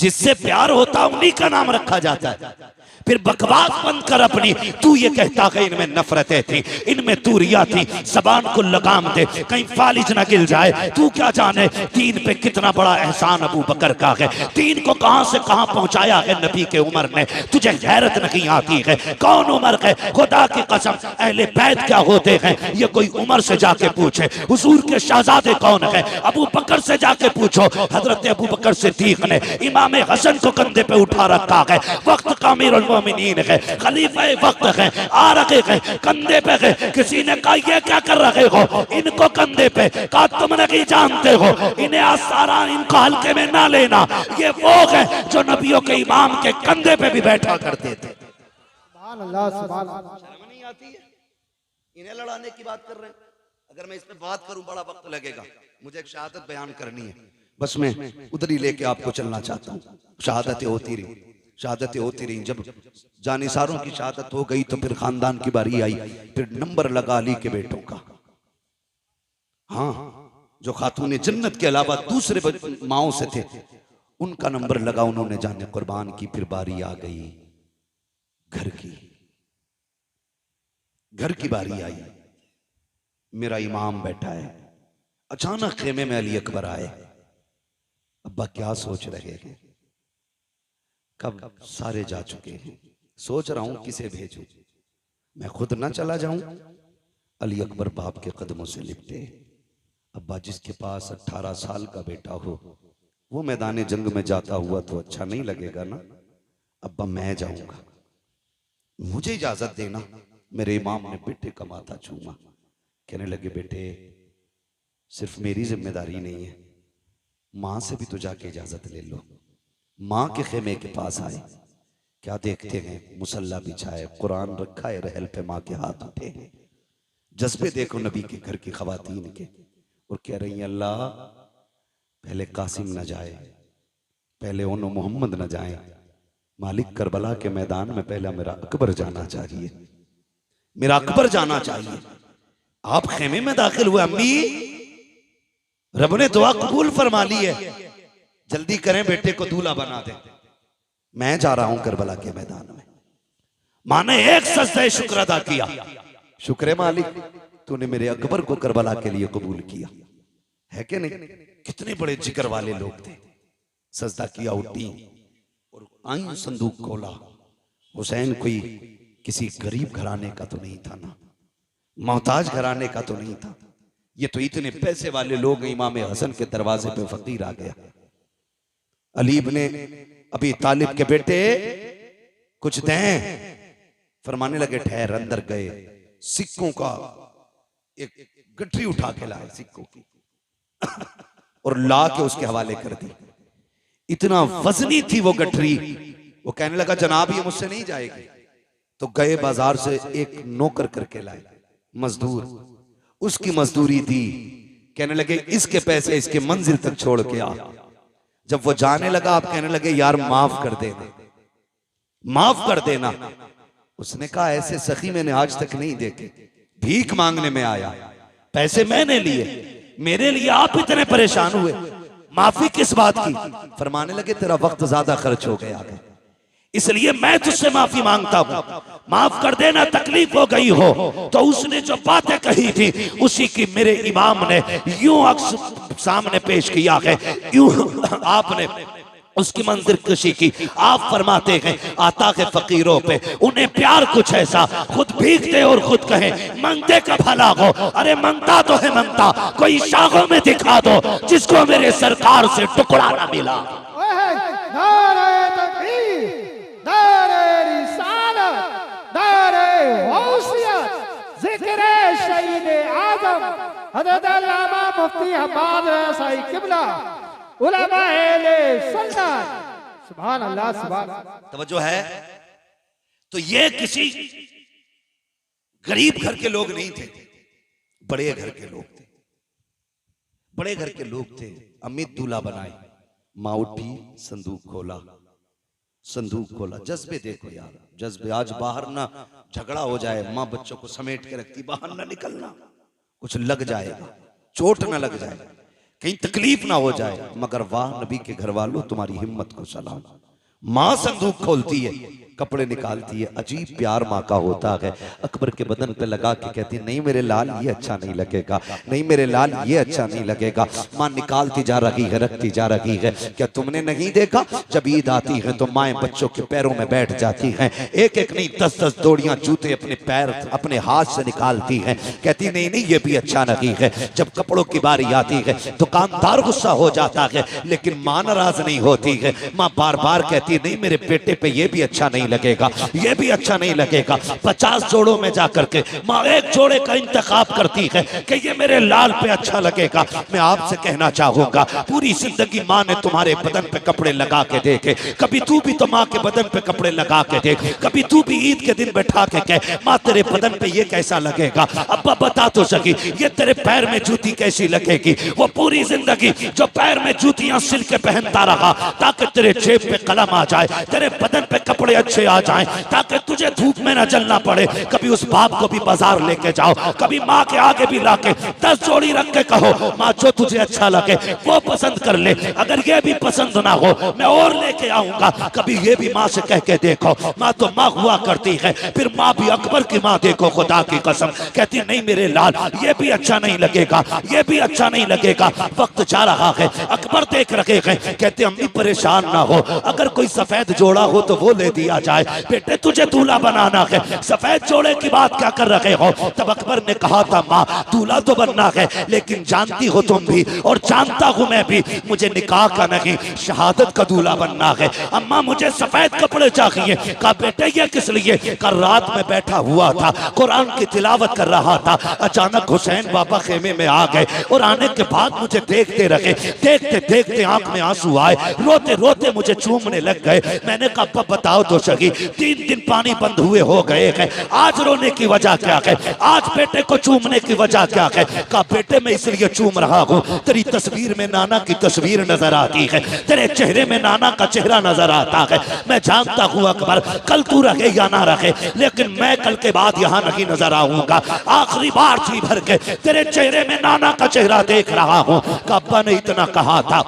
जिससे प्यार होता उन्हीं का नाम रखा जाता है। फिर बकवास बंद कर अपनी। तू ये कहता है इनमें नफरतें थी, इनमें तूरिया थी, जबान को लगाम दे कहीं फालिज ना गिल जाए। तू क्या जाने दीन पे कितना बड़ा एहसान अबू बकर का है, दीन को कहां से कहां पहुंचाया है नबी के उमर ने। तुझे गैरत नहीं आती है? कौन उमर है? खुदा की कसम अहले बैत क्या होते हैं ये कोई उमर से जाके पूछे। हुजूर के शहजादे कौन है? अबू बकर से जाके पूछो। हजरत अबू बकर सिद्दीक ने इमाम हसन को कंधे पे उठा रखा है। वक्त का अमीरुल मोमिनीन है, खलीफा वक्त है, आ रखे हैं कंधे पे है। किसी ने कहा ये क्या कर रहे हो इनको कंधे पे? कहा तुम नहीं जानते हो इन्हें आसारा इनको हल्के में ना लेना। ये वो है जो नबियों के इमाम के कंधे पे भी बैठा करते थे। सुभान अल्लाह, सुभान अल्लाह। शर्म नहीं आती है? इन्हें लड़ाने की बात कर रहे हैं। अगर मैं इस पे बात करूं बड़ा वक्त लगेगा। मुझे एक शहादत बयान करनी है, बस मैं उधर ही लेके आपको चलना चाहता हूँ। शहादतें होती रही, शहादतें होती रही। जब जानिसारों की शहादत हो गई तो फिर खानदान की बारी आई। फिर नंबर लगा अली के बेटों का। हाँ, जो खातून जन्नत के अलावा दूसरे माओं से थे उनका नंबर लगा, उन्होंने जाने कुर्बान की। फिर बारी आ गई घर की, घर की बारी आई। मेरा इमाम बैठा है, अचानक खेमे में अली अकबर आए। अब्बा क्या सोच रहे हैं? कब सारे जा चुके हैं, सोच रहा हूं किसे भेजूं, मैं खुद ना चला जाऊं। अली अकबर बाप के कदमों से लिपटे। अब्बा, जिसके पास 18 साल का बेटा हो वो मैदान जंग में जाता हुआ तो अच्छा नहीं लगेगा ना। अब्बा, मैं जाऊंगा, मुझे इजाजत देना। मेरे इमाम ने बेटे का माथा चूमा। कहने लगे, बेटे सिर्फ मेरी जिम्मेदारी नहीं है, मां से भी तो जाके इजाजत ले लो। मां के खेमे के पास आए, क्या देखते हैं? मुसल्ला बिछाए, कुरान रखा है रहल पे, मां के हाथ उठे हैं। जज्बे देखो नबी के घर की खवातीन के, और कह रही हैं, अल्लाह पहले कासिम न जाए, पहले उन मोहम्मद न जाए, मालिक करबला के मैदान में पहला मेरा अकबर जाना चाहिए, मेरा अकबर जाना चाहिए। आप खेमे में दाखिल हुए। अम्मी, रब ने दुआ कबूल फरमा ली है, जल्दी करें बेटे को दूल्हा बना दे, मैं जा रहा हूं करबला के मैदान में। मां ने एक सजदा शुक्र अदा किया। शुक्र मालिक, तूने मेरे अकबर को करबला के लिए कबूल किया है कि नहीं? कितने बड़े जिक्र वाले लोग थे। सजदा किया, उठी और आई, संदूक खोला। हुसैन कोई किसी गरीब घराने का तो नहीं था ना, मोहताज घराने का तो नहीं था। ये तो इतने पैसे वाले लोग। इमाम हसन के दरवाजे पे फकीर आ गया। अली इब्ने अबी तालिब के बेटे कुछ दें। फरमाने लगे, ठहर। अंदर गए, सिक्कों का एक गठरी उठा के लाए सिक्कों की और ला के उसके हवाले कर दी। इतना वजनी थी वो गठरी। वो कहने लगा, जनाब ये मुझसे नहीं जाएगी। तो गए बाजार से एक नौकर करके लाए, मजदूर, उसकी मजदूरी दी। कहने लगे, इसके पैसे इसके मंजिल तक छोड़ के आ। जब वो जाने लगा, आप कहने लगे, यार माफ कर देना, माफ कर देना। उसने कहा, ऐसे सखी मैंने आज तक नहीं देखे, भीख मांगने में आया, पैसे मैंने लिए, मेरे लिए आप इतने परेशान हुए, माफी किस बात की? फरमाने लगे, तेरा वक्त ज्यादा खर्च हो गया है, इसलिए मैं तुझसे माफी मांगता हूं, माफ कर देना, तकलीफ हो गई हो। तो उसने जो बातें कही थी उसी की मेरे इमाम ने यूं अक्स सामने पेश किया है, यूं आपने उसकी मंजिल कशी की। आप फरमाते हैं, आता है फकीरों पे उन्हें प्यार कुछ ऐसा, खुद भीगते और खुद कहे मंगते का भला हो। अरे मंगता तो है मंगता, कोई शाखों में दिखा दो जिसको मेरे सरकार से टुकड़ा ना मिला। नारे तकबीर, नारे रिसालत, नारे गौसियत, जिक्र शहीद आजम हज़रत अल्लामा मुफ्ती हम्माद रज़ा साहिब किबला, उलमा अहले सुन्नत। सुभान अल्लाह, सुभान अल्लाह। तवज्जो है? तो ये किसी गरीब घर के लोग नहीं थे, बड़े घर के लोग थे, बड़े घर के लोग थे। अमित दूल्हा बनाए, माँ उठी, संदूक खोला, संदूक खोला। जज्बे देखो यार, जज्बे। आज बाहर ना झगड़ा हो जाए, माँ बच्चों को समेट के रखती, बाहर ना निकलना, कुछ लग जाएगा, चोट ना लग जाए। कहीं तकलीफ ना हो जाए। मगर वाह नबी के घर वालों, तुम्हारी हिम्मत को सलाम। माँ संदूक खोलती है, कपड़े निकालती है, अजीब प्यार माँ का होता है। अकबर के बदन पे लगा के कहती है, नहीं मेरे लाल ये अच्छा नहीं लगेगा, नहीं मेरे लाल ये अच्छा नहीं लगेगा। माँ निकालती जा रही है, रखती जा रही है। क्या तुमने नहीं देखा, जब ईद आती है तो माएँ बच्चों के पैरों में बैठ जाती हैं, एक एक नहीं 10-10 जोड़ियां जूते अपने पैर अपने हाथ से निकालती हैं। कहती नहीं नहीं ये भी अच्छा नहीं है। जब कपड़ों की बारी आती है दुकानदार गुस्सा हो जाता है, लेकिन माँ नाराज नहीं होती है। माँ बार बार कहती है, नहीं मेरे बेटे पे ये भी अच्छा नहीं लगेगा, ये भी अच्छा नहीं लगेगा। 50 जोड़ों में जाकर के माँ एक जोड़े का इंतखाब करती है कि ये मेरे लाल पे अच्छा लगेगा। मैं आपसे कहना चाहूंगा, पूरी जिंदगी माँ ने तुम्हारे बदन पे कपड़े लगा के देखे, कभी तू भी तो माँ के बदन पे कपड़े लगा के देख, कभी तू भी ईद के दिन बैठा के कह, माँ तेरे बदन पे ये कैसा लगेगा। अब्बा बता तो सकी, ये तेरे पैर में जूती कैसी लगेगी। वो पूरी जिंदगी जो पैर में जूतियां सिल के पहनता रहा ताकि तेरे जेब पे कलम आ जाए, तेरे बदन पे कपड़े अच्छे आ जाएं, ताकि तुझे धूप में न जलना पड़े। कभी उस बाप को भी बाजार लेके जाओ, कभी माँ के आगे भी लाके 10 जोड़ी रख के कहो, माँ जो तुझे अच्छा लगे वो पसंद कर ले, अगर ये भी पसंद ना हो मैं और लेके आऊंगा। कभी ये भी माँ से कह के देखो, माँ तो माँ हुआ करती है। फिर माँ भी अकबर की माँ देखो, खुदा की कसम कहती नहीं मेरे लाल ये भी अच्छा नहीं लगेगा, ये भी अच्छा नहीं लगेगा। वक्त जा रहा है, अकबर देख रखे हैं, कहते अम्मी परेशान ना हो, अगर कोई सफेद जोड़ा हो तो वो ले दिया जाए, बेटे तुझे दूल्हा बनाना है, सफेद जोड़े की बात क्या कर रहे हो। तब अकबर ने कहा था, माँ दूल्हा तो बनना है, लेकिन जानती हो तुम भी और जानता हूं मैं भी, मुझे निकाह का नहीं शहादत का दूल्हा बनना है। अम्मा मुझे सफेद कपड़े चाहिए। कहा बेटे ये किस लिए। कहा रात में बैठा हुआ था, कुरान की तिलावत कर रहा था, अचानक हुसैन बाबा खेमे में आ गए और आने के बाद मुझे देखते रहे, देखते देखते आंख में आंसू आए, रोते रोते मुझे चूमने लग गए। मैंने कहा बताओ तो सही, 3 दिन पानी बंद हुए हो गए हैं, आज रोने की वजह क्या है, आज बेटे को चूमने की वजह क्या है। कहा बेटे मैं इसलिए चूम रहा हूँ, तेरी तस्वीर में नाना की तस्वीर नजर आती है, तेरे चेहरे में नाना का चेहरा नजर आता है। मैं जानता हूँ अकबर कल तू रहे या ना रहे, लेकिन मैं कल के बाद यहाँ नहीं नजर आऊंगा। आखिरी बार जी भर के तेरे चेहरे में नाना का चेहरा देख रहा हूँ। अब्बा ने इतना कहा था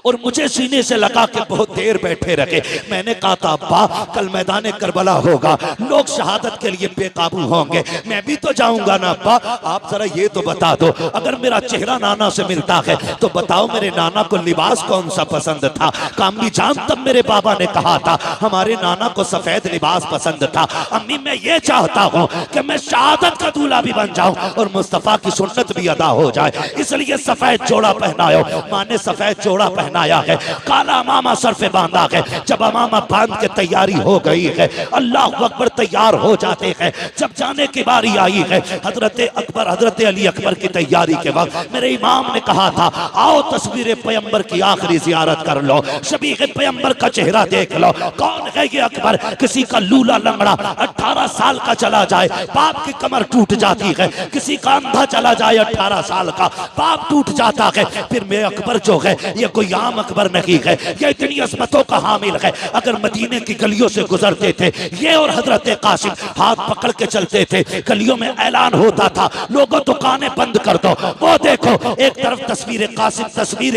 और मुझे सीने से लगा के बहुत देर बैठे रखे। मैंने कहा था अब्बा कल मैदान करबला होगा, लोग शहादत के लिए बेकाबू होंगे, मैं भी तो जाऊंगा ना अब्बा। आप जरा ये तो बता दो, अगर मेरा चेहरा नाना से मिलता है तो बताओ मेरे नाना को लिबास कौन सा पसंद था। अम्मी जान तब मेरे बाबा ने कहा था हमारे नाना को सफेद लिबास पसंद था। अम्मी मैं ये चाहता हूँ कि मैं शहादत का दूल्हा भी बन जाऊं और मुस्तफा की सुन्नत भी अदा हो जाए, इसलिए सफेद जोड़ा पहनायो। माँ ने सफेद जोड़ा पहनाया है, काला अमामा सर पे बांधा है। जब अमामा बांध के तैयारी हो गई है, अल्लाह अकबर तैयार हो जाते हैं। जब जाने की बारी आई है, हजरत अकबर हजरत अली अकबर की तैयारी के वक्त मेरे इमाम ने कहा था आओ तस्वीर पैगंबर की आखिरी जियारत कर लो, शबीह पैगंबर का चेहरा देख लो। कौन है ये अकबर। किसी का लूला लंगड़ा 18 साल का चला जाए बाप की कमर टूट जाती है, किसी का अंधा चला जाए 18 साल का बाप टूट जाता है। फिर मेरे अकबर जो है ये कोई आम अकबर नहीं है, ये इतनी अजमतों का हामिल है। अगर मदीने की गलियों से गुजरते थे ये और हजरत कासिम हाथ पकड़ के चलते थे, गलियों में ऐलान होता था लोगों दुकानें बंद कर दो। वो देखो एक तरफ तस्वीर कासिम, तस्वीर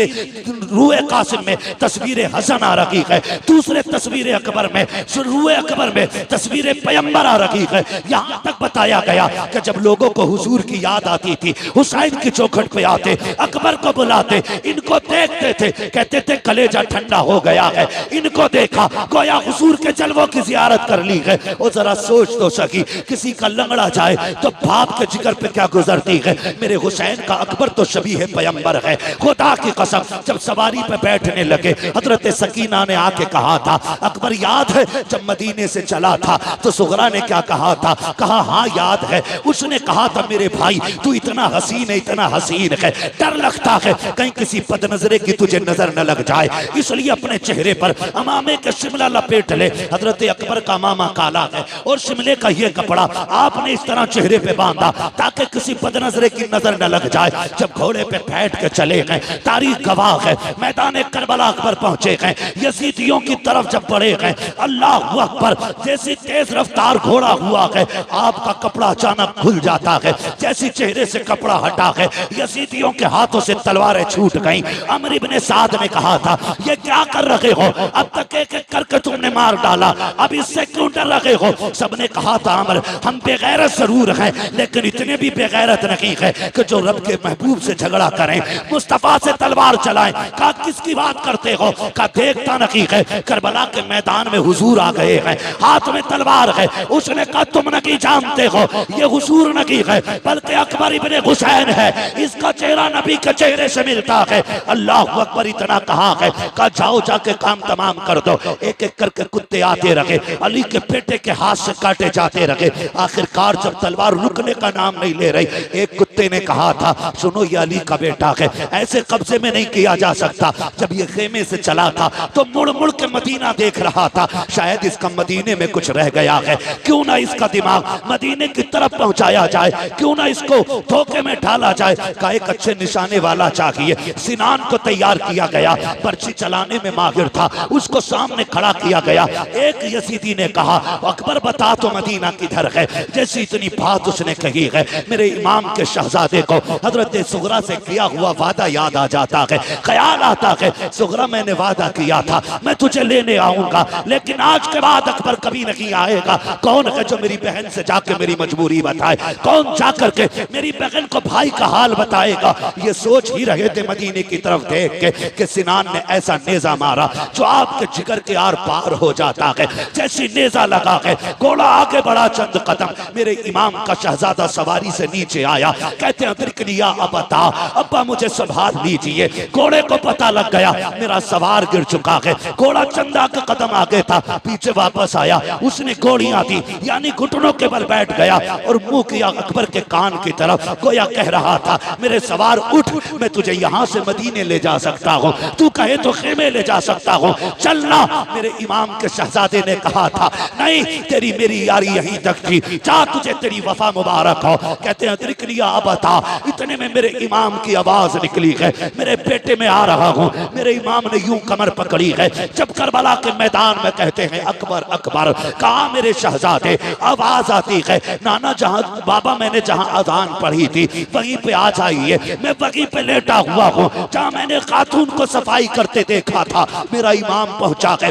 रूए कासिम में तस्वीर हसन आ रही है, दूसरे तस्वीर अकबर में रूए अकबर में तस्वीर पैगंबर आ रही है। यहाँ तक बताया गया कि जब लोगों को हुजूर की याद आती थी हुसैन की चौखट पे आते, अकबर को बुलाते, इनको देखते थे, कहते थे कलेजा ठंडा हो गया है, इनको देखा गोया हुजूर के जलवों की जियारत कर ली है। और जरा सोच तो सकी किसी का लंगड़ा जाए तो बाप के जिगर पे क्या गुजरती है। मेरे हुसैन का अकबर तो शबीह पैगंबर है। खुदा की कसम जब सवारी पे बैठने लगे हजरत सकीना ने आके कहा था अकबर याद है जब मदीने से चला था तो सुगरा ने क्या कहा था। कहा हाँ याद है। उसने कहा था मेरे भाई तू इतना हसीन है, इतना हसीन है, डर लगता है कहीं किसी बदनजरे की तुझे नजर नजर न लग जाए, इसलिए अपने चेहरे पर अमामे के शिमला लपेट ले। हजरत अकबर का मामा काला है और शिमले का ये कपड़ा आपने इस तरह चेहरे पे बांधा ताकि किसी बदनजरे की नजर न लग जाए। जब घोड़े पे बैठ के चले गए, तारीख गवाह है, मैदान करबला अकबर पहुंचे गए, यजीदियों की तरफ जब बढ़े गए, अल्लाह अकबर, जैसी तेज रफ्तार घोड़ा हुआ है, आपका कपड़ा अचानक खुल जाता है। जैसी चेहरे से कपड़ा हटा है, यजीदियों के हाथों से तलवारें छूट गईं। अमर इब्ने साद ने कहा था, ये क्या कर रहे हो, अब तक एक एक करके तुमने मार डाला, अब इससे क्यों डर रहे हो? सबने कहा था, अमर हम बेगैरत जरूर हैं लेकिन इतने भी बेगैरत नहीं है कि जो रब के महबूब से झगड़ा करें, मुस्तफा से तलवार चलाएं। कहा किसकी बात करते हो? कहा देखता नहीं है, करबला के मैदान में हुजूर आ गए हैं, हाथ में तलवार है। उसने कहा तुम नहीं जानते हो, ये हुजूर नहीं है बल्कि अकबर इब्ने हुसैन है, इसका चेहरा नबी के चेहरे से मिलता है। अल्लाह अकबर इतना कहा है, कहा जाओ जाके काम तमाम कर दो। एक एक करके कुत्ते आते रहे, अली के बेटे के हाथ से काटे जाते रहे। आखिरकार जब तलवार रुकने का नाम नहीं ले रही, एक कुत्ते ने कहा था, सुनो ये अली का बेटा है, ऐसे कब्जे में नहीं किया जा सकता। जब ये खेमे से चला था तो मुड़ मुड़ के मदीना देख रहा था, शायद इसका मदीने में कुछ रह गया है, क्यों ना इसका दिमाग मदीने की तरफ पहुंचाया जाए, क्यों ना इसको धोखे में डाला जाए। का एक अच्छे निशाने वाला चाहिए। सिनान को तैयार किया गया, पर्ची चलाने में माहिर था, उसको सामने खड़ा किया गया। एक यजीदी ने कहा, अकबर बता तो मदीना किधर है? जैसी इतनी बात उसने कही है, मेरे इमाम के शहजादे को हजरत सुगरा से किया हुआ वादा याद आ जाता है। ख्याल आता है, सुगरा मैंने वादा किया था मैं तुझे लेने आऊंगा, लेकिन आज के बाद अकबर कभी नहीं आएगा। कौन है जो मेरी बहन से जाके मेरी मजबूरी बताए? कौन जाकर के मेरी बहन को भाई का हाल बताएगा? ये सोच ही रहे थे मदीने की तरफ देख के कि सिनान ने ऐसा नेजा मारा जो आपके जिगर के आर पार हो जाता है। जैसी नेजा लगा है, घोड़ा आगे बढ़ा चंद कदम, मेरे इमाम का शहजादा सवारी से नीचे आया। कहते हैं अदरिकनिया अबता, अब्बा मुझे संभाल लीजिए। घोड़े को पता लग गया मेरा सवार गिर चुका है। घोड़ा चंदा का कदम आगे था, पीछे वापस आया, उसने गोलियां दी, यानी घुटनों के बल बैठ गया और मुंह किया अकबर के कान की तरफ, गोया कह रहा था, मेरे सवार उठ, मैं तुझे यहाँ से मदीने ले जा सकता हूँ, तू कहे तो खेमे ले जा सकता हूँ, चलना। मेरे इमाम के शहजादे ने कहा था, नहीं तेरी मेरी यारी यहीं तक थी, जा तुझे तेरी वफा मुबारक हो। कहते हैं अदरिकनिया अबता, इतने में मेरे इमाम की आवाज निकली है, मेरे बेटे में आ रहा हूँ। मेरे इमाम ने यूं कमर पकड़ी है। जब करबला के मैदान में कहते हैं अकबर अकबर, कहा मेरे शहजादे, आवाज आती है, नाना जहां बाबा मैंने जहां अजान पढ़ी थी वहीं पे आ जाइए, मैं वहीं पे लेटा हुआ हूँ जहां मैंने खातून को सफाई करते देखा था। मेरा इमाम पहुंचा है,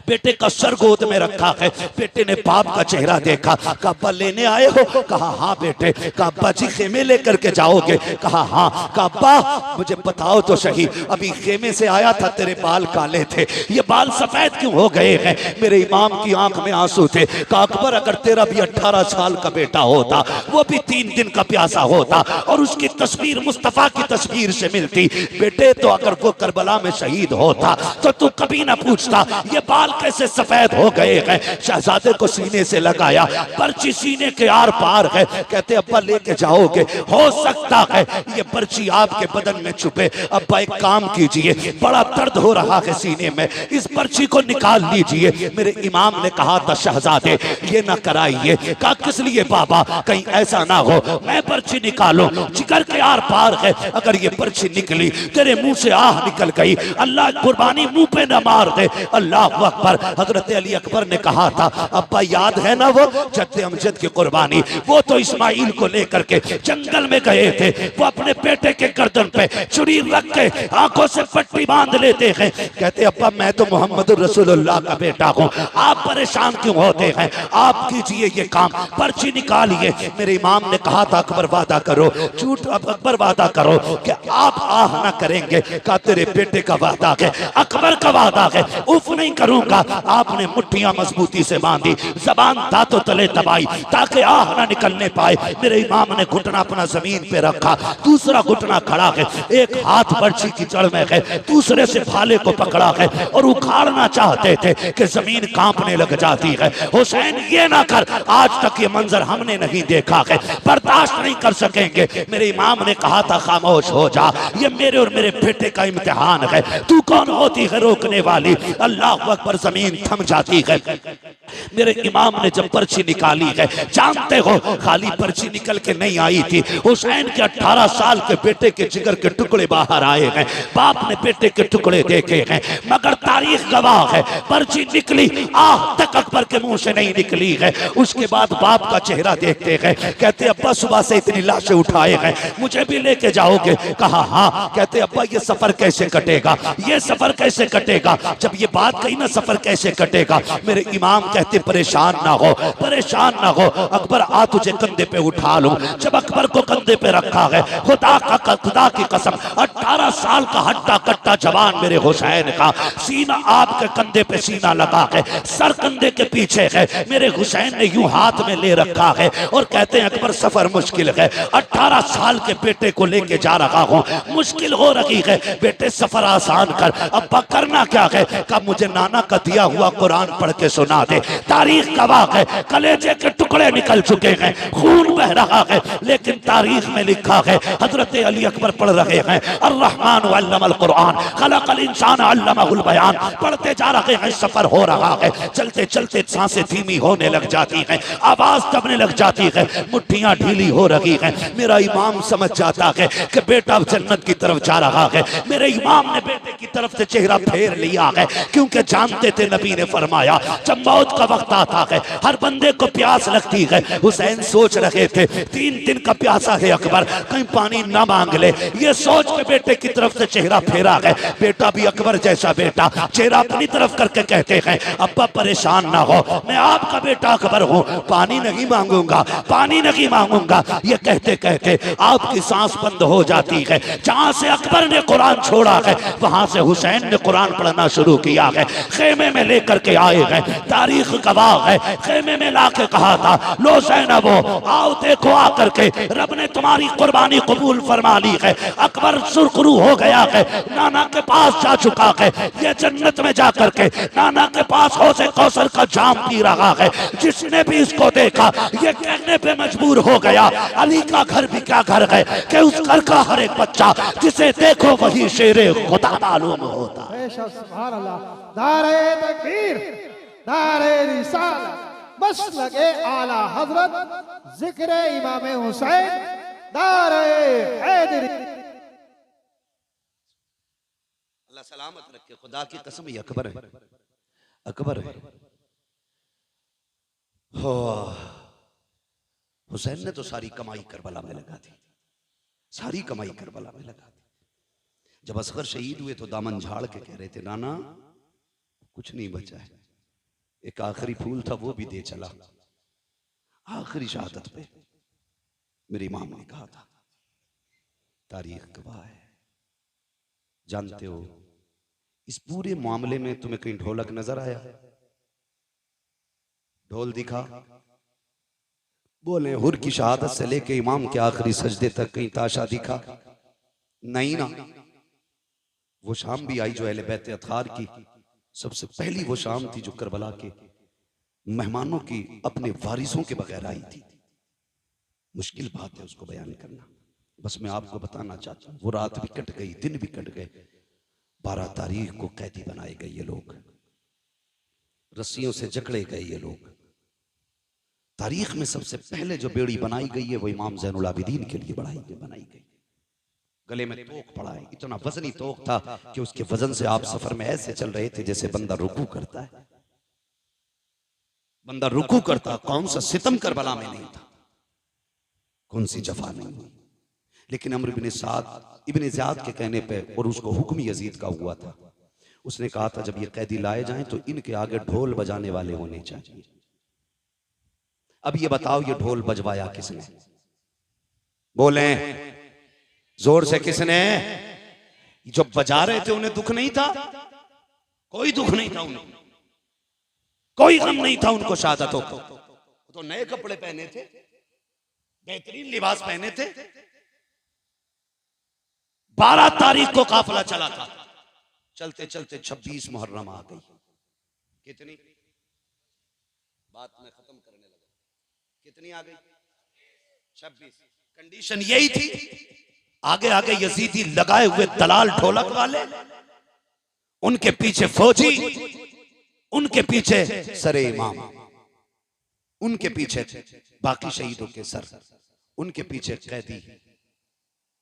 बेटे का सर गोद में रखा है। बेटे ने बाप का चेहरा देखा, कहा अब्बा लेने आए हो? कहा हाँ बेटे। कहा अब्बा जी खेमे लेकर के जाओगे? कहा हाँ। कहा अब्बा मुझे बताओ तो सही, अभी खेमे से आया था, तेरे बाल काले थे, ये बाल सफेद क्यों हो गए हैं? मेरे इमाम की आंख में आंसू थे। कहा अकबर अगर तेरा भी 18 साल का बेटा होता, वो भी 3 दिन का प्यासा होता और उसकी तस्वीर मुस्तफा की तस्वीर से मिलती बेटे, तो अगर वो करबला में शहीद होता तो तू कभी ना पूछता ये बाल कैसे सफेद हो गए हैं। शहजादे को सीने से लगाया, पर्ची सीने के आर पार है। कहते अब्बा लेके जाओगे? हो सकता है ये पर्ची आपके बदन में छुपे। अब्बा एक काम कीजिए, बड़ा दर्द हो रहा है सीने में, इस पर्ची को निकाल लीजिए। मेरे इमाम ने कहा था शहजादे ये ना कराइए। कहा किस लिए बाबा? कहीं ऐसा ना हो मैं पर्ची निकालूं, जिगर के आर पार है, अगर ये पर्ची निकली तेरे मुंह से आह निकल गई, अल्लाह कुर्बानी मुंह पे न मार दे। अल्लाह अकबर। हजरत अली अकबर ने कहा था अब्बा याद है ना वो जद्दे अमजद की कुर्बानी, वो तो इस्माइल को लेकर के जंगल में गए थे, वो अपने बेटे के गर्दन पे छुरी रख के आंखों से पट्टी बांध लेते हैं। कहते अब्बा मैं तो मोहम्मद रसूलुल्लाह का बेटा हूँ, आप परेशान क्यों होते हैं? आप कीजिए ये काम, पर्ची निकालिए। मेरे इमाम ने कहा था अकबर वादा करो, झूठ अकबर वादा करो कि आप आह ना करेंगे। कहा तेरे बेटे का वादा है, अकबर का वादा है, उफ नहीं करूंगा। लगा। आपने मुट्ठियां मजबूती से बांधी, जबान दांतों तले दबाई ताकि आह ना निकलने पाए। मेरे इमाम ने घुटना अपना जमीन पे रखा, दूसरा घुटना खड़ा है, एक हाथ बर्छी की जड़ में है, दूसरे से भाले को पकड़ा है और उखाड़ना चाहते थे कि जमीन कांपने लग जाती है। हुसैन ये ना कर, आज तक ये मंजर हमने नहीं देखा है, बर्दाश्त नहीं कर सकेंगे। मेरे इमाम ने कहा था खामोश हो जा, ये मेरे और मेरे बेटे का इम्तिहान है। तू कौन होती है रोकने वाली? अल्लाह अकबर, जमीन थम जाती है। मेरे इमाम ने जब पर्ची निकाली है, जानते हो खाली पर्ची निकल के नहीं आई थी, हुसैन के 18 साल के बेटे के जिगर के टुकड़े बाहर आए हैं। बाप ने बेटे के टुकड़े देखे हैं, मगर तारीख गवाह है पर्ची निकली आह तक अकबर के मुंह से नहीं निकली है। उसके बाद बाप का चेहरा देखते हैं, कहते अब्बा सुबह से इतनी लाशें उठाए हैं, मुझे भी लेके जाओगे? कहा हाँ। कहते अब्बा ये सफर कैसे कटेगा, ये सफर कैसे कटेगा? जब ये बात कही ना सफर कैसे कटेगा, मेरे इमाम कहते परेशान ना हो, परेशान ना हो अकबर, आ तुझे कंधे पे उठा लूं। जब अकबर को कंधे पे रखा है, खुदा की कसम 18 साल का हट्टा कट्टा जवान मेरे हुसैन का, सीना आपके कंधे पे सीना लगा है, सर कंधे के पीछे है, मेरे हुसैन ने यूं हाथ में ले रखा है और कहते हैं अकबर सफर मुश्किल है, 18 साल के बेटे को लेके जा रहा हूं, मुश्किल हो रही है, बेटे सफर आसान कर। अब्बा करना क्या है? कब मुझे नाना का दिया हुआ कुरान पढ़ के सुना दे। तारीख गवाह है, कलेजे के टुकड़े निकल चुके हैं, खून बह रहा है, लेकिन तारीख में लिखा है हजरत अली अकबर पढ़ रहे हैं अर्रहमान अल्लमल कुरान खलकल इंसान अल्लमहुल बयान, पढ़ते जा रहे हैं, सफर हो रहा है, चलते चलते सांसें धीमी होने लग जाती हैं, आवाज दबने लग जाती है, मुट्ठियां ढीली हो रही हैं। मेरा इमाम समझ जाता है कि बेटा जन्नत की तरफ जा रहा है। मेरे इमाम ने बेटे की तरफ से चेहरा फेर लिया है, क्योंकि जानते थे नबी ने फरमाया जब मौत का वक्त आता है हर बंदे को प्यास लगती है। हुसैन सोच रहे थे 3 दिन का प्यासा है अकबर, कहीं पानी ना मांग ले, ये सोच के बेटे की तरफ से चेहरा फेरा है। बेटा भी अकबर जैसा बेटा, चेहरा अपनी तरफ करके कहते हैं अब्बा परेशान ना हो, मैं आपका बेटा अकबर हूँ, पानी नहीं मांगूंगा, पानी नहीं मांगूंगा। ये कहते कहते आपकी सांस बंद हो जाती है। जहां से अकबर ने कुरान छोड़ा है वहां से हुसैन ने कुरान पढ़ना शुरू किया है। खेमे में लेकर के आए हैं, तारीख गवाह है, खेमे में लाके कहा था लो ज़ैनबो आओ देखो आकर के रब ने तुम्हारी कुर्बानी कबूल फरमा ली है। अकबर सुरखरू हो गया है, नाना के पास जा चुका है, ये जन्नत में जाकर के नाना के पास हौज़े कौसर का जाम पी रहा है। जिसने भी इसको देखा ये कहने पे मजबूर हो गया अली का घर भी क्या घर है कि उस घर का हर एक बच्चा जिसे देखो वही शेरे खुदा मालूम होता। सुभान अल्लाह, नारे तकबीर, नारे रिसालत, मसलके आला हजरत, जिक्र इमाम हुसैन, नारे हैदरी। अल्लाह सलामत रखे, खुदा की कसम ये अकबर है, अकबर है। हो हुसैन ने तो सारी कमाई करबला में लगा दी, सारी कमाई करबला में लगा दी। जब असगर शहीद हुए तो दामन झाड़ के कह रहे थे नाना कुछ नहीं बचा है, एक आखिरी फूल था वो भी दे चला। आखिरी शहादत पे मेरे इमाम ने कहा था, तारीख गवाह है। जानते हो इस पूरे मामले में तुम्हें कहीं ढोलक नजर आया? ढोल दिखा? बोले हुर की शहादत से लेके इमाम के आखिरी सजदे तक कहीं ताशा दिखा? नहीं ना। वो शाम भी आई जो अहले बैत अतहार की सबसे पहली वो शाम थी जो करबला के मेहमानों की अपने वारिसों के बगैर आई थी। मुश्किल बात है उसको बयान करना, बस मैं आपको बताना चाहता हूं वो रात भी कट गई, दिन भी कट गए। 12 तारीख को कैदी बनाए गए ये लोग, रस्सियों से जकड़े गए ये लोग। तारीख में सबसे पहले जो बेड़ी बनाई गई है वो इमाम ज़ैनुल आबिदीन के लिए बनाई गई। गले में तोक पड़ा है, इतना वजनी तोक था कि उसके वजन से आप सफर में ऐसे चल रहे थे जैसे बंदा रुकू करता है। बंदा रुकू करता, कौन सा सितम करबला में नहीं था, कौन सी जफा नहीं हुई। लेकिन अम्र इब्न ज़ियाद के कहने पे, और उसको हुक्म यजीद का हुआ था, उसने कहा था जब ये कैदी लाए जाएं तो इनके आगे ढोल बजाने वाले होने चाहिए। अब ये बताओ ये ढोल बजवाया किसने? बोले जोर से किसने? जो बजा रहे थे उन्हें दुख नहीं था? कोई दुख नहीं था उन्हें। कोई गम नहीं था उनको शहादतों को। तो नए कपड़े पहने थे, बेहतरीन लिबास पहने थे। 12 तारीख को काफिला चला था, चलते चलते 26 मुहर्रम आ गई। कितनी बात मैं खत्म करने लगा, कितनी आ गई? 26। कंडीशन यही थी, आगे आगे यजीदी लगाए हुए दलाल ढोलक वाले, उनके पीछे फौजी, उनके पीछे सरे इमाम, उनके पीछे बाकी शहीदों के सर, उनके पीछे कैदी,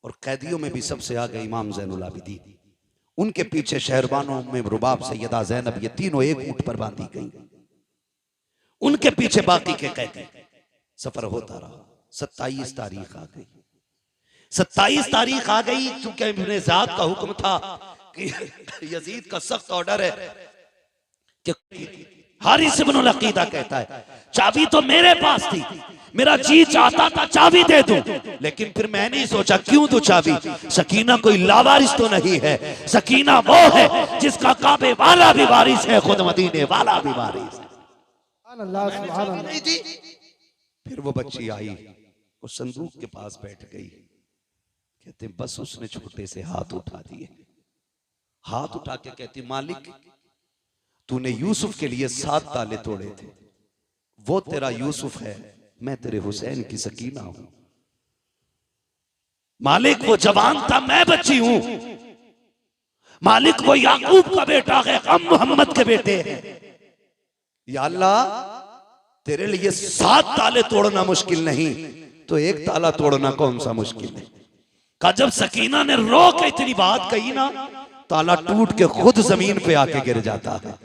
और कैदियों में भी सबसे आगे इमाम ज़ैनुल आबिदीन, उनके पीछे शहरबानों में रुबाब सैयदा ज़ैनब, ये तीनों एक ऊंट पर बांधी गई, उनके पीछे बाकी के कैदी। सफर होता रहा। 27 तारीख आ गई। 27 तारीख आ गई, चूंकि इब्ने ज़ियाद का हुक्म था कि यजीद का सख्त ऑर्डर है कि हारिस इब्न अल-अकीदा कहता है चाबी तो मेरे पास थी, मेरा जी चाहता था चाबी दे दूं, लेकिन फिर मैंने सोचा क्यों दूं चाबी? सकीना कोई लावारिस तो नहीं है, सकीना वो है जिसका काबे वाला भी वारिस है, खुद मदीने वाला भी वारिस है। नहीं थी। फिर वो बच्ची आई, वो संदूक के पास बैठ गई, कहते बस उसने छोटे से हाथ उठा दिए, हाथ उठा के कहती मालिक तूने यूसुफ के लिए 7 ताले तोड़े थे, वो तेरा यूसुफ है, मैं तेरे हुसैन की सकीना हूं। मालिक वो जवान था, मैं बच्ची हूं। मालिक वो याकूब का बेटा है, हम मोहम्मद के बेटे हैं। या अल्लाह तेरे लिए 7 ताले तोड़ना मुश्किल नहीं, तो एक ताला तोड़ना कौन सा मुश्किल है? का जब सकीना ने रो के इतनी बात कही ना, ताला टूट के खुद जमीन पे आके गिर जाता है।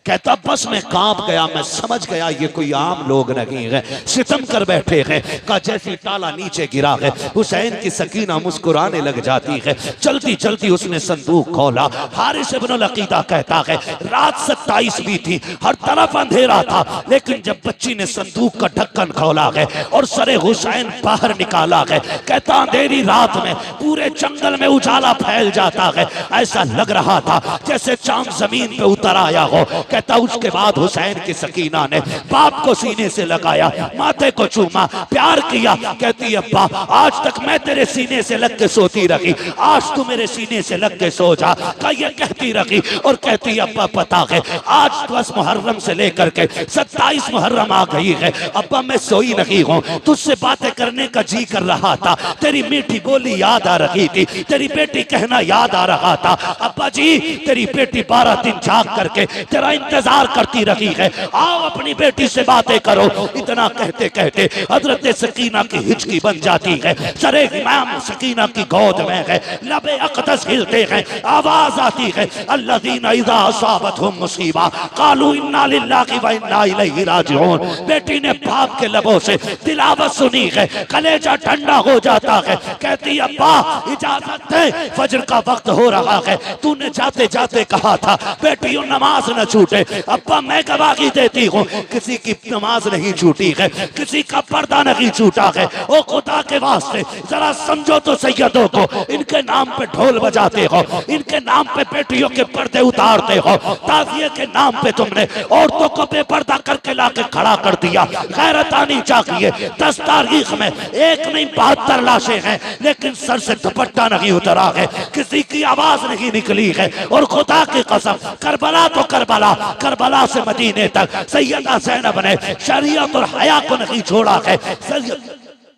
कहता बस मैं कांप गया, मैं समझ गया ये कोई आम लोग नहीं है, सितम कर बैठे हैं। का जैसे ताला नीचे गिरा है, हुसैन की सकीना मुस्कुराने लग जाती है। चलती चलती उसने संदूक खोला। हारिस इब्न अल-अकीदा कहता है रात 27 भी थी, हर तरफ अंधेरा था, लेकिन जब बच्ची ने संदूक का ढक्कन खोला है और सरे हुसैन बाहर निकाला है, कहता अंधेरी रात में पूरे जंगल में उजाला फैल जाता है, ऐसा लग रहा था जैसे चांद जमीन पे उतर आया हो। कहता उसके बाद हुसैन की सकीना ने बाप को सीने से लगाया, माथे को चूमा, प्यार किया। कहती अब्बा आज तक मैं तेरे सीने से लग के सोती रही, आज तू मेरे सीने से लग के सो जा। का ये कहती रही और कहती अब्बा पता है आज 10 मुहर्रम से लेकर के 27 मुहर्रम आ गई है, अब्बा मैं सोई नहीं हूँ, तुझसे बातें करने का जी कर रहा था, तेरी मीठी बोली याद आ रही थी, तेरी बेटी कहना याद आ रहा था। अब्बा जी तेरी बेटी 12 दिन जाग करके तेरा इंतजार करती रही है, आओ अपनी बेटी से बातें करो। इतना कहते कहते हजरत सकीना की हिचकी बन जाती है, सरे इमाम सकीना की गोद में है, लबे अक़दस हिलते हैं, आवाज आती है अल्लज़ीना इज़ा असाबतहुम मुसीबा क़ालू इन्ना लिल्लाहि व इन्ना इलैहि राजिऊन। बेटी ने बाप के लबों से तिलावत सुनी है, कलेजा ठंडा हो जाता है। कहती अब्बा इजाजत दे, फजर का वक्त हो रहा है, तूने जाते जाते कहा था बेटियों नमाज न छूटे। अब्बा मैं गवाही देती हूँ किसी की नमाज नहीं छूटी है, किसी का पर्दा नहीं छूटा है। ओ खुदा के वास्ते जरा समझो तो सैयदों को, इनके नाम पे ढोल बजाते हो, इनके नाम पे बेटियों के पर्दे उतारते हो, ताज़िए के नाम पे तुमने औरतों को बेपर्दा करके लाके खड़ा कर दिया। गैरत आनी चाहिए। 10 तारीख में एक नहीं 72 लाशें हैं, लेकिन सर से दुपट्टा नहीं उतरा है, किसी की आवाज नहीं निकली है। और खुदा की कसम करबला तो करबला, करबला से मदीने तक सैयदा ज़ैनब ने शरीयत और हया को नहीं छोड़ा है।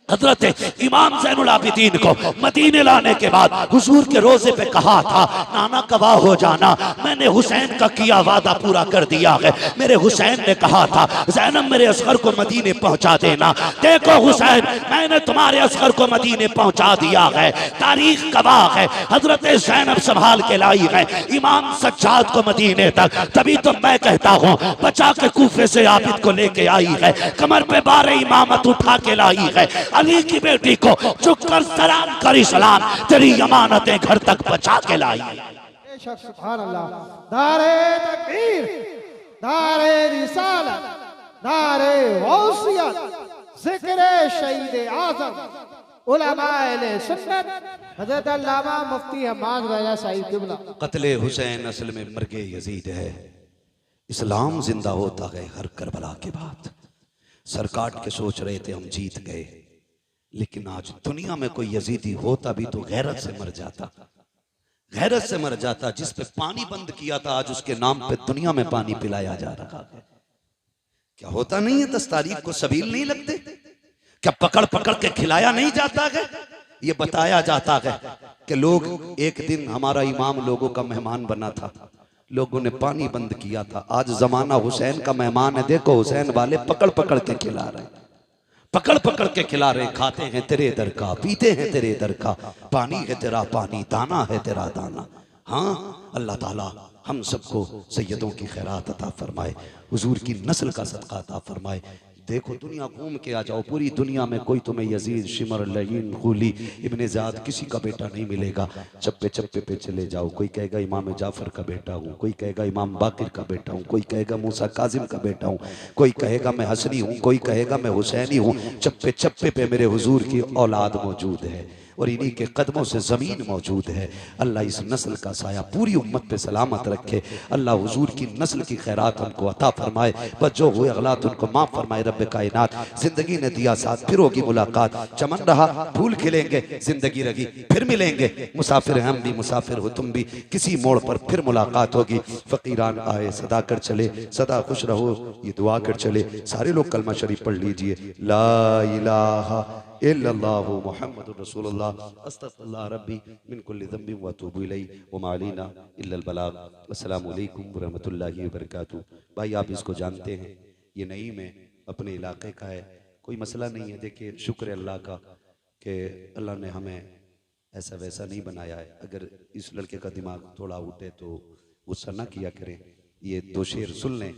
हजरत इमाम ज़ैनुल आबिदीन को मदीने लाने के बाद हुजूर के रोजे पे कहा था नाना गवाह हो जाना, मैंने हुसैन का किया वादा पूरा कर दिया है। मेरे हुसैन ने कहा था ज़ैनब मेरे असगर को मदीने पहुंचा देना। देखो हुसैन मैंने तुम्हारे असगर को मदीने पहुंचा दिया है, तारीख गवाह है। हजरत ज़ैनब संभाल के लाई है इमाम सज्जाद को मदीने तक, तभी तो मैं कहता हूँ बचा के कूफे से आबिद को लेके आई है, कमर पे बारे इमामत उठा के लाई है। अली की बेटी को झुककर सलाम करी सलाम, तेरी अमानतें घर तक बचा के लाई। बेशक सुभान अल्लाह। नारे तकबीर, नारे रिसालत, नारे गौसियत, जिक्र शहीद आज़म उलमाए सुन्नत हज़रत अल्लामा मुफ्ती हम्माद रज़ा साहिब क़िबला। क़त्ले हुसैन असल में मर्गे यजीद है। इस्लाम जिंदा होता गए हर करबला के बाद। सर काट के सोच रहे थे हम जीत गए, लेकिन आज दुनिया में कोई यजीदी होता भी तो गैरत से मर जाता, गैरत से मर जाता। जिस पे पानी बंद किया था आज उसके नाम पे दुनिया में पानी पिलाया जा रहा है। क्या होता नहीं है? 10 तारीख को सबील नहीं लगते? क्या पकड़ पकड़ के खिलाया नहीं जाता है? ये बताया जाता है कि लोग एक दिन हमारा इमाम लोगों का मेहमान बना था, लोगों ने पानी बंद किया था। आज जमाना हुसैन का मेहमान है, देखो हुसैन वाले पकड़ पकड़ के खिला रहे हैं, पकड़ पकड़ के खिला रहे हैं। खाते हैं तेरे दर का, पीते हैं तेरे दर का, पानी है तेरा पानी, दाना है तेरा दाना। हाँ, अल्लाह ताला हम सबको सैयदों की खैरात अता फरमाए, हुजूर की नस्ल का सदका अता फरमाए। देखो दुनिया घूम के आ जाओ, पूरी दुनिया में कोई तुम्हें यजीद, शिमर, लहीन, खूली, इब्ने ज़ाद किसी का बेटा नहीं मिलेगा। चप्पे चप्पे पे चले जाओ, कोई कहेगा इमाम जाफर का बेटा हूँ, कोई कहेगा इमाम बाकिर का बेटा हूँ, कोई कहेगा मूसा काजिम का बेटा हूँ, कोई कहेगा मैं हसनी हूँ, कोई कहेगा मैं हुसैनी हूँ। चप्पे चप्पे पे मेरे हुजूर की औलाद मौजूद है और इन्हीं के कदमों से ज़मीन मौजूद है। अल्लाह इस नस्ल का साया पूरी उम्मत पे सलामत रखे। अल्लाह हुजूर की नस्ल की खैरात उनको अता फरमाए, बस जो हुए अगलात उनको माफ़ फरमाए। रब्बे कायनात जिंदगी ने दिया साथ, फिर होगी मुलाकात। चमन रहा फूल खिलेंगे, जिंदगी रही फिर मिलेंगे। मुसाफिर हम भी, मुसाफिर हो तुम भी, किसी मोड़ पर फिर मुलाकात होगी। फ़कीरान आए सदा कर चले, सदा खुश रहो ये दुआ कर चले। सारे लोग कलमा शरीफ पढ़ लीजिए, ला इलाहा इल्लल्लाहु मुहम्मदुर रसूलुल्लाह, अस्तगफिरुल्लाह रब्बी मिन कुल्लि ज़ंबिन व अतूबु इलैहि व मा अलैना इल्लल बलाग। अस्सलामु अलैकुम व रहमतुल्लाहि व बरकातुहू। भाई आप इसको जानते हैं, ये नईम है, अपने इलाके का है, कोई मसला नहीं है। देखिए शुक्र है अल्लाह का कि अल्लाह ने हमें ऐसा वैसा नहीं बनाया है। अगर इस लड़के का दिमाग थोड़ा उठे तो गुस्सा ना किया करें, ये 2 शेर सुन लें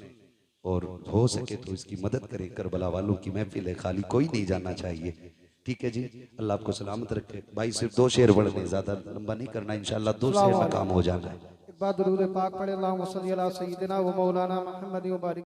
और हो सके तो इसकी मदद करें। करबला वालों की महफिल है, खाली कोई नहीं जाना चाहिए। ठीक है जी, अल्लाह आपको सलामत रखे। भाई सिर्फ 2 शेर पढ़ने, ज्यादा लंबा नहीं करना, इंशाल्लाह 2 शेर में काम हो जाना है। एक बार दुरूद पाक पढ़े, अल्लाहुम्मा सल्ली अला सय्यिदिना व मौलाना मुहम्मद व बारिक